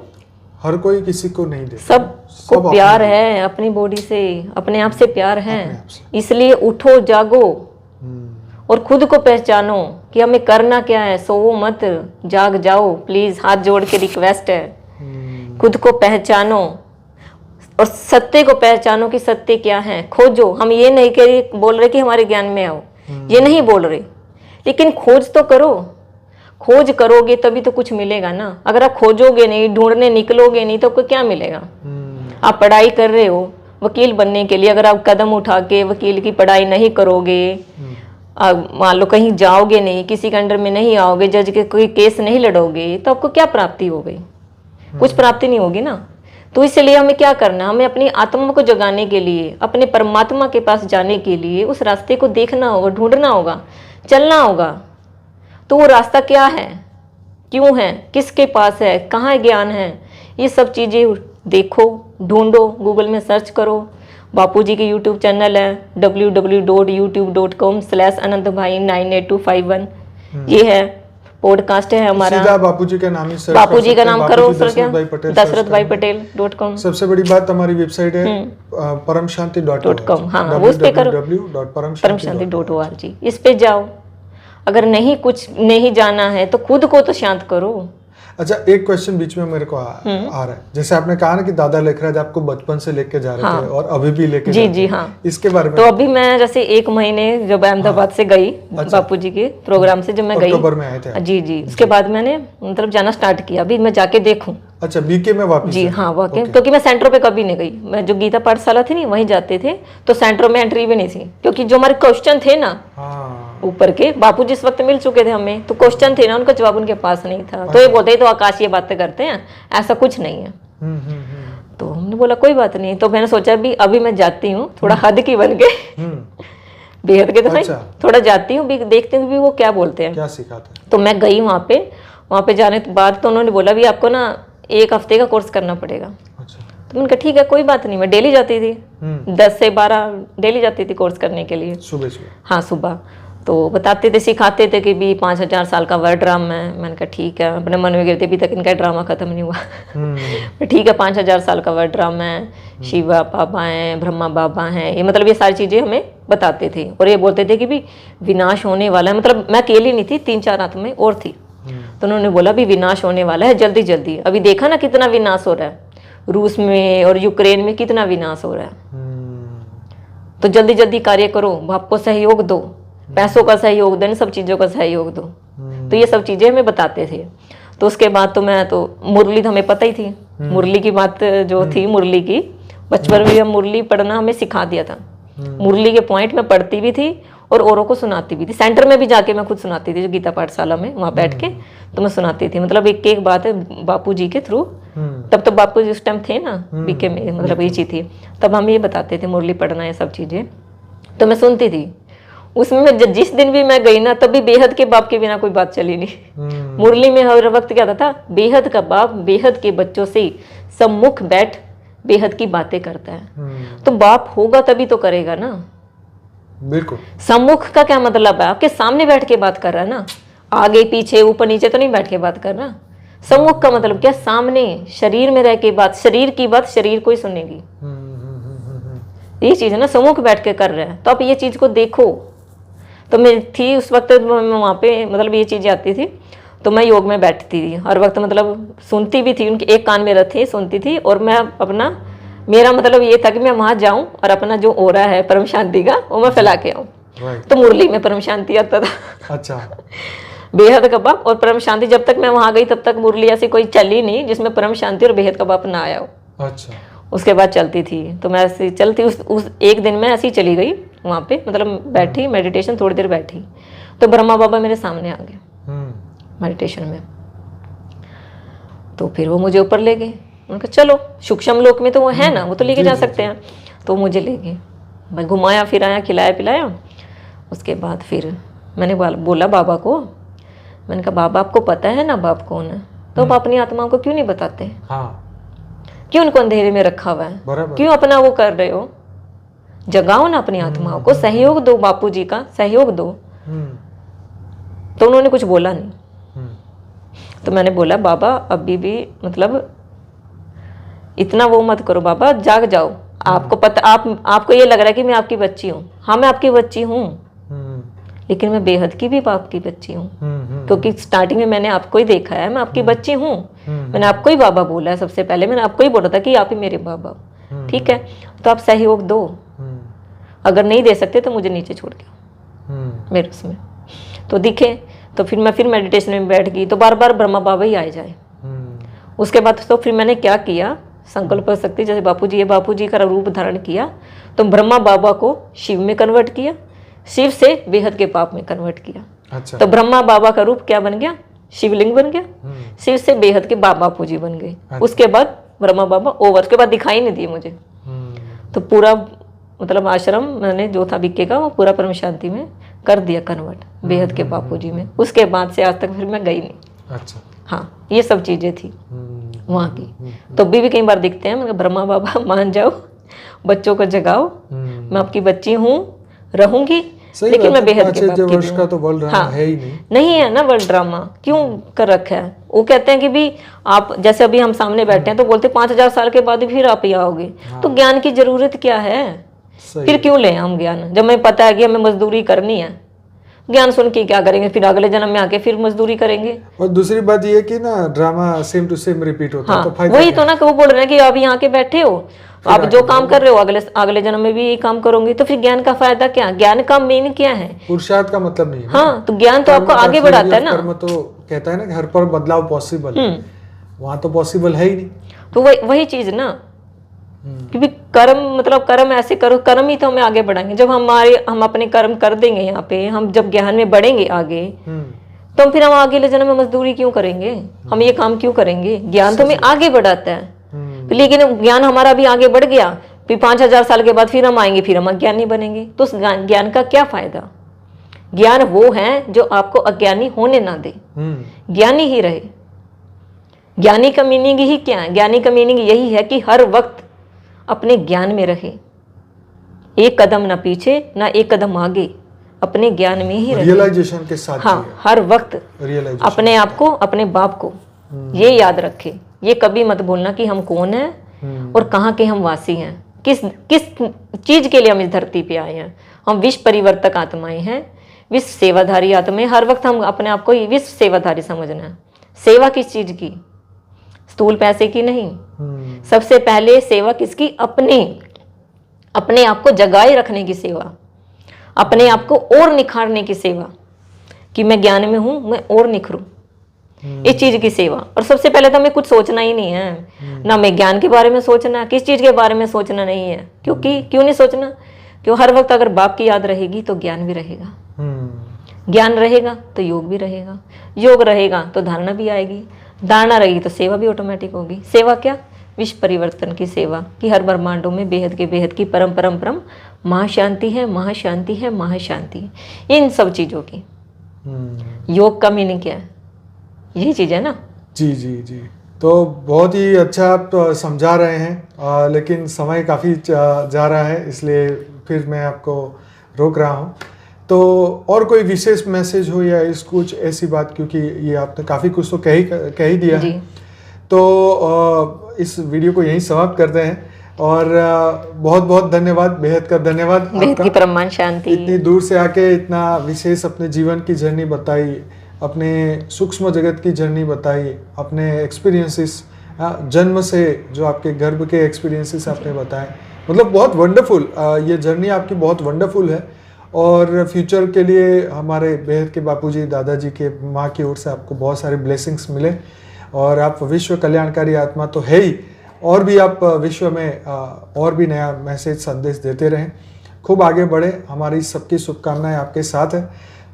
हर कोई किसी को नहीं दे, सबको प्यार है अपनी बॉडी से, अपने आप से प्यार है। इसलिए उठो, जागो और खुद को पहचानो कि हमें करना क्या है। सो मत, जाग जाओ प्लीज, हाथ जोड़ के रिक्वेस्ट है। खुद को पहचानो, और सत्य को पहचानो कि सत्य क्या है, खोजो। हम ये नहीं बोल रहे कि हमारे ज्ञान में आओ, ये नहीं बोल रहे, लेकिन खोज तो करो। खोज करोगे तभी तो कुछ मिलेगा ना। अगर आप खोजोगे नहीं, ढूंढने निकलोगे नहीं, तो आपको क्या मिलेगा। आप पढ़ाई कर रहे हो वकील बनने के लिए, अगर आप कदम उठा के वकील की पढ़ाई नहीं करोगे, मान लो कहीं जाओगे नहीं, किसी के अंडर में नहीं आओगे, जज के कोई केस नहीं लड़ोगे, तो आपको क्या प्राप्ति हो गई? कुछ प्राप्ति नहीं होगी ना। तो इसलिए हमें क्या करना, हमें अपनी आत्मा को जगाने के लिए, अपने परमात्मा के पास जाने के लिए उस रास्ते को देखना होगा, ढूंढना होगा, चलना होगा। तो वो रास्ता क्या है, क्यों है, किसके पास है, कहाँ ज्ञान है, ये सब चीज़ें देखो, ढूंढो, गूगल में सर्च करो। बापूजी के यूट्यूब चैनल है www.youtube.com/anantbhai98251, ये है पॉडकास्ट है हमारा। सीधा बापूजी का नाम ही सर्च बापूजी का नाम करो, दशरथभाईपटेल.com। सबसे बड़ी बात हमारी वेबसाइट है paramshanti.com। हाँ, वो उस पे करो, www.paramshanti.org। इस पे जाओ। अगर नहीं कुछ नहीं जाना है तो खुद को तो शांत करो। अच्छा, एक क्वेश्चन बीच में मेरे को आ रहा है। जैसे आपने कहा ना कि दादा लेखराज आपको बचपन से लेके जा रहे थे और अभी भी लेके जी जी हाँ, इसके बारे में तो अभी मैं जैसे 1 महीने जब अहमदाबाद से गई, बापूजी के प्रोग्राम से जब मैं गई, अक्टूबर में आए थे जी जी, उसके बाद मैंने मतलब जाना स्टार्ट किया। अभी मैं जाके देखूं। अच्छा, बीके में वापस जी हाँ, वाकई, क्योंकि मैं सेंटरों पे कभी नहीं गई। मैं जो गीता पाठशाला थी नहीं, वहीं जाते थे, तो सेंटरों में एंट्री भी नहीं थी, क्योंकि जो हमारे क्वेश्चन थे ना ऊपर के, बापू जिस वक्त मिल चुके थे हमें, तो क्वेश्चन थे ना, उनका जवाब उनके पास नहीं था। तो ये बोलते ही तो आकाशीय बातें करते हैं, ऐसा कुछ नहीं है। तो हमने बोला कोई बात नहीं। तो मैंने सोचा भी अभी मैं जाती हूँ, थोड़ा हद की बन के, बेहद के तो नहीं, थोड़ा जाती हूँ, देखते हैं भी वो क्या बोलते हैं, क्या सिखाते हैं। तो मैं गई वहाँ पे जाने के बाद तो उन्होंने बोला भी आपको ना 1 हफ्ते का कोर्स करना पड़ेगा। अच्छा। तो मैंने कहा ठीक है, कोई बात नहीं। मैं डेली जाती थी, 10 से 12 डेली जाती थी कोर्स करने के लिए, सुबह। हाँ, सुबह। तो बताते थे, सिखाते थे कि भी 5000 साल का वर्ल्ड ड्रामा है। मैंने कहा ठीक है, अपने मन में गिरते, अभी तक इनका ड्रामा खत्म नहीं हुआ। ठीक है, 5000 साल का वर्ल्ड ड्रामा है, शिवा बाबा हैं, ब्रह्मा बाबा हैं, ये मतलब ये सारी चीज़ें हमें बताते थे। और ये बोलते थे कि भी विनाश होने वाला है। मतलब मैं अकेली नहीं थी, 3-4 आत्माएं और थी। तो उन्होंने बोला भी विनाश होने वाला है जल्दी जल्दी। अभी देखा ना कितना विनाश हो रहा है, रूस में और यूक्रेन में कितना विनाश हो रहा है। तो जल्दी जल्दी कार्य करो, आपको सहयोग दो, पैसों का सहयोग दो, इन सब चीज़ों का सहयोग दो। तो ये सब चीज़ें हमें बताते थे। तो उसके बाद तो मैं तो मुरली तो हमें पता ही थी, मुरली की बात जो थी, मुरली की बचपन में हम मुरली पढ़ना हमें सिखा दिया था। मुरली के पॉइंट में पढ़ती भी थी और औरों को सुनाती भी थी। सेंटर में भी जाके मैं खुद सुनाती थी, जो गीता पाठशाला में, वहाँ बैठ के तो मैं सुनाती थी। मतलब एक बात है बापू जी के थ्रू, तब तो बापू जी उस टाइम थे ना बीके में, मतलब ये चीज़ थी, तब हम ये बताते थे मुरली पढ़ना, ये सब चीज़ें तो मैं सुनती थी। उसमें जिस दिन भी मैं गई ना, तब भी बेहद के बाप के बिना कोई बात चली नहीं। मुरली में हर वक्त क्या था, बेहद का बाप बेहद के बच्चों से सम्मुख बैठ बेहद की बातें करता है। तो बाप होगा तभी तो करेगा ना। बिल्कुल। सम्मुख का क्या मतलब है, आपके सामने बैठ के बात कर रहा है ना, आगे पीछे ऊपर नीचे तो नहीं बैठ के बात कर रहा। सम्मुख का मतलब क्या, सामने शरीर में रह के बात, शरीर की बात शरीर को ही सुनेगी। ये चीज है ना, सम्मुख बैठ के कर रहा है। तो आप ये चीज को देखो। तो मैं थी उस वक्त वहाँ पे, मतलब ये चीजें आती थी, तो मैं योग में बैठती थी हर वक्त, मतलब सुनती भी थी, उनके एक कान में रखी सुनती थी। और मैं अपना, मेरा मतलब ये था कि मैं वहाँ जाऊँ और अपना जो ओरा है परम शांति का, वो मैं फैला के आऊँ। तो मुरली में परम शांति आता था। अच्छा। बेहद का बाप और परम शांति, जब तक मैं वहाँ गई तब तक मुरली ऐसी कोई चली नहीं जिसमें परम शांति और बेहद का बाप ना आया हो। अच्छा। उसके बाद चलती थी, तो मैं ऐसी चलती, उस एक दिन मैं ऐसी चली गई वहाँ पे, मतलब बैठी मेडिटेशन, थोड़ी देर बैठी तो ब्रह्मा बाबा मेरे सामने आ गए मेडिटेशन में। तो फिर वो मुझे ऊपर ले गए। उनका चलो, सूक्ष्म लोक में तो वो है ना, वो तो लेके जा सकते हैं। तो मुझे ले गए, मैं घुमाया फिराया, खिलाया पिलाया। उसके बाद फिर मैंने बोला बाबा को, मैंने कहा बाबा आपको पता है ना बाप कौन है, तो आप अपनी आत्माओं को क्यों नहीं बताते? हाँ। क्यों उनको अंधेरे में रखा हुआ है? क्यों अपना वो कर रहे हो? जगाओ ना अपनी आत्माओं को, सहयोग दो, बापू जी का सहयोग दो। तो उन्होंने कुछ बोला नहीं। तो मैंने बोला बाबा अभी भी मतलब इतना वो मत करो बाबा, जाग जाओ। आपको पता, आपको ये लग रहा है कि मैं आपकी बच्ची हूँ। हाँ मैं आपकी बच्ची हूँ, लेकिन मैं बेहद की भी बाप की बच्ची हूँ, क्योंकि स्टार्टिंग में मैंने आपको ही देखा है, मैं आपकी बच्ची हूँ। मैंने आपको ही बाबा बोला है, सबसे पहले मैंने आपको ही बोला था कि आप ही मेरे बाबा। ठीक है, तो आप सहयोग दो, अगर नहीं दे सकते तो मुझे नीचे छोड़ के मेरे उसमें तो दिखे। तो फिर मैं मेडिटेशन में बैठ गई, तो बार बार ब्रह्मा बाबा ही आए जाए। उसके बाद तो फिर मैंने क्या किया, संकल्प शक्ति, जैसे बापूजी, ये बापूजी का रूप धारण किया, तो ब्रह्मा बाबा को शिव में कन्वर्ट किया, शिव से बेहद के पाप में कन्वर्ट किया। अच्छा। तो ब्रह्मा बाबा का रूप क्या बन गया, शिवलिंग बन गया, शिव से बेहद के बापू जी बन गए। अच्छा। उसके बाद ब्रह्मा बाबा ओवर, उसके बाद दिखाई नहीं दिए मुझे। तो पूरा मतलब आश्रम मैंने जो था बिक्के का, वो पूरा परम शांति में कर दिया कन्वर्ट, बेहद के बापू जी में। उसके बाद से आज तक फिर मैं गई नहीं। अच्छा। हाँ, ये सब चीजें थी वहाँ की। तो अभी भी कई बार दिखते हैं, मतलब ब्रह्मा बाबा मान जाओ, बच्चों को जगाओ, मैं आपकी बच्ची हूँ, रहूंगी, लेकिन मैं बेहद के बाप की वर्ष का तो वर्ल्ड ड्रामा है ही नहीं है ना। वर्ल्ड ड्रामा क्यों कर रखा है? वो कहते हैं कि भी आप, जैसे अभी हम सामने बैठे हैं तो बोलते 5000 साल के बाद फिर आप ही आओगे। तो ज्ञान की जरूरत क्या है? फिर क्यों लें हम ज्ञान, जब हमें पता है कि हमें मजदूरी करनी है। ज्ञान सुन के क्या करेंगे, फिर अगले जन्म में आके फिर मजदूरी करेंगे। और दूसरी बात ये कि ना, drama same to same repeat होता है। तो फायदा वही तो ना, कि वो बोल रहे हैं कि आप यहाँ के बैठे हो, आप जो काम कर रहे हो अगले जन्म में भी यही काम करोगे, तो फिर ज्ञान का फायदा क्या? ज्ञान का मेन क्या है? पुरुषार्थ का मतलब नहीं है। हाँ, तो ज्ञान तो आपको आगे बढ़ाता है ना। कर्म तो कहता है ना कि हर पर बदलाव पॉसिबल, वहां तो पॉसिबल है ही नहीं। तो वही चीज ना, क्योंकि कर्म मतलब कर्म ऐसे करो, कर्म ही तो हमें आगे बढ़ाएंगे। जब हम अपने कर्म कर देंगे यहाँ पे, हम जब ज्ञान में बढ़ेंगे आगे, तो फिर हम आगे जन्म में मजदूरी क्यों करेंगे, हम ये काम क्यों करेंगे? ज्ञान तो हमें आगे बढ़ाता है। लेकिन ज्ञान हमारा भी आगे बढ़ गया, फिर 5000 साल के बाद फिर हम आएंगे, फिर हम अज्ञानी बनेंगे। तो उस ज्ञान का क्या फायदा? ज्ञान वो है जो आपको अज्ञानी होने ना दे, ज्ञानी ही रहे। ज्ञानी का मीनिंग ही क्या है? ज्ञानी का मीनिंग यही है कि हर वक्त अपने ज्ञान में रहे, एक कदम ना पीछे ना एक कदम आगे, अपने ज्ञान में ही रहे, रियलाइजेशन के साथ। हाँ, हर वक्त अपने आप को, अपने बाप को ये याद रखे। ये कभी मत भूलना कि हम कौन हैं और कहाँ के हम वासी हैं, किस चीज के लिए हम इस धरती पे आए हैं। हम विश्व परिवर्तक आत्माएं हैं, विश्व सेवाधारी आत्माएं। हर वक्त हम अपने आप को विश्व सेवाधारी समझना है। सेवा किस चीज की? स्थूल पैसे की नहीं। सबसे पहले सेवा किसकी? अपने आप को जगाए रखने की सेवा, अपने आप को और निखारने की सेवा, कि मैं ज्ञान में हूं, मैं और निखरूं, इस चीज की सेवा। और सबसे पहले तो हमें कुछ सोचना ही नहीं है ना, मैं ज्ञान के बारे में सोचना, किस चीज के बारे में सोचना नहीं है। क्यों नहीं सोचना? क्यों? हर वक्त अगर बाप की याद रहेगी तो ज्ञान भी रहेगा, ज्ञान रहेगा तो योग भी रहेगा, योग रहेगा तो धारणा भी आएगी, धारणा रहेगी तो सेवा भी ऑटोमेटिक होगी। सेवा क्या? विश्व परिवर्तन की सेवा, कि हर ब्रह्मांडों में बेहद की परम परम परम महाशांति है, महाशांति है, महाशांति है। इन सब चीजों की योग का मीनिंग क्या है? यही चीज है ना। जी जी जी। तो बहुत ही अच्छा आप समझा रहे हैं, लेकिन समय काफ़ी जा रहा है, इसलिए फिर मैं आपको रोक रहा हूँ। तो और कोई विशेष मैसेज हो या इस कुछ ऐसी बात, क्योंकि ये आपने काफ़ी कुछ तो कह ही दिया है, तो इस वीडियो को यहीं समाप्त करते हैं। और बहुत बहुत धन्यवाद, बेहद का धन्यवाद, बेहद की परम शांति। इतनी दूर से आके इतना विशेष अपने जीवन की जर्नी बताई, अपने सूक्ष्म जगत की जर्नी बताई, अपने एक्सपीरियंसेस, जन्म से जो आपके गर्भ के एक्सपीरियंसेस आपने बताए। मतलब बहुत वंडरफुल, ये जर्नी आपकी बहुत वंडरफुल है। और फ्यूचर के लिए हमारे बेहद के बापूजी, दादाजी के माँ की ओर से आपको बहुत सारे ब्लेसिंग्स मिले। और आप विश्व कल्याणकारी आत्मा तो है ही, और भी आप विश्व में और भी नया मैसेज संदेश देते रहें, खूब आगे बढ़े। हमारी सबकी शुभकामनाएं आपके साथ है।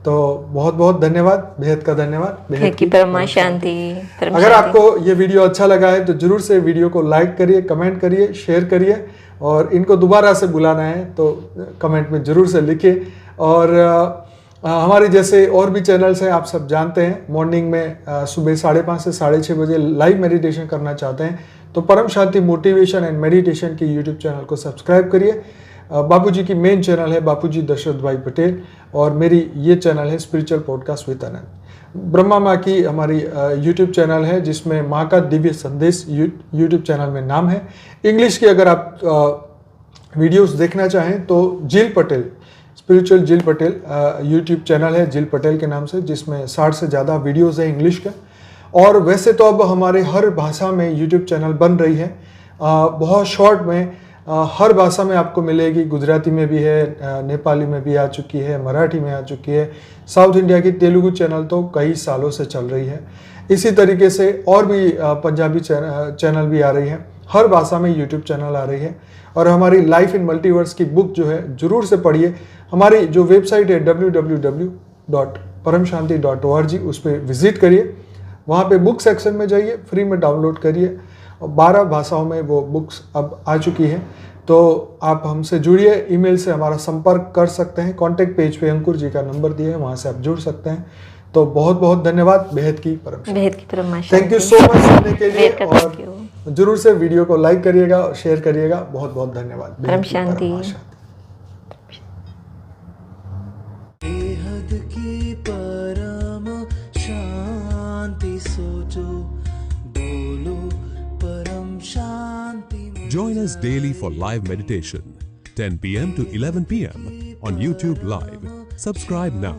तो बहुत बहुत धन्यवाद, बेहद का धन्यवाद, बेहद की परम शांति। अगर आपको ये वीडियो अच्छा लगा है तो जरूर से वीडियो को लाइक करिए, कमेंट करिए, शेयर करिए, और इनको दोबारा से बुलाना है तो कमेंट में जरूर से लिखिए। और हमारे जैसे और भी चैनल्स हैं, आप सब जानते हैं, मॉर्निंग में सुबह 5:30 से 6:30 बजे लाइव मेडिटेशन करना चाहते हैं तो परम शांति मोटिवेशन एंड मेडिटेशन की यूट्यूब चैनल को सब्सक्राइब करिए। बापूजी की मेन चैनल है बापूजी दशरथ भाई पटेल, और मेरी ये चैनल है स्पिरिचुअल पॉडकास्ट विद अनंत। ब्रह्मा माँ की हमारी यूट्यूब चैनल है, जिसमें माँ का दिव्य संदेश यूट्यूब चैनल में नाम है। इंग्लिश की अगर आप वीडियोस देखना चाहें तो जिल पटेल, स्पिरिचुअल जिल पटेल यूट्यूब चैनल है, जिल पटेल के नाम से, जिसमें 60 से ज़्यादा वीडियोस है इंग्लिश का। और वैसे तो अब हमारे हर भाषा में यूट्यूब चैनल बन रही है, बहुत शॉर्ट में हर भाषा में आपको मिलेगी। गुजराती में भी है, नेपाली में भी आ चुकी है, मराठी में आ चुकी है। साउथ इंडिया की तेलुगु चैनल तो कई सालों से चल रही है। इसी तरीके से और भी पंजाबी चैनल भी आ रही है। हर भाषा में यूट्यूब चैनल आ रही है। और हमारी लाइफ इन मल्टीवर्स की बुक जो है जरूर से पढ़िए। हमारी जो वेबसाइट है www.paramshanti.org, उस पर विजिट करिए। वहाँ पे बुक सेक्शन में जाइए, फ्री में डाउनलोड करिए। 12 भाषाओं में वो बुक्स अब आ चुकी है। तो आप हमसे जुड़िए, ईमेल से हमारा संपर्क कर सकते हैं। कॉन्टैक्ट पेज पे अंकुर जी का नंबर दिया है, वहाँ से आप जुड़ सकते हैं। तो बहुत बहुत धन्यवाद। बेहद की परम शांति। थैंक यू सो मच सुनने के लिए। और जरूर से वीडियो को लाइक करिएगा और शेयर करिएगा। बहुत बहुत धन्यवाद। परम शांति। बेहद की परम शांति सोचो, बोलो परम शांति। Join us daily for live meditation, 10 p.m. to 11 p.m. on YouTube Live. Subscribe now.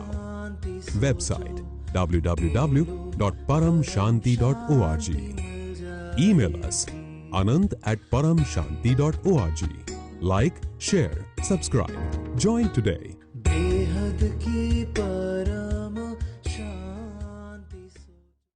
Website www.paramshanti.org. Email us anand@paramshanti.org. Like, share, subscribe. Join today. बेहद की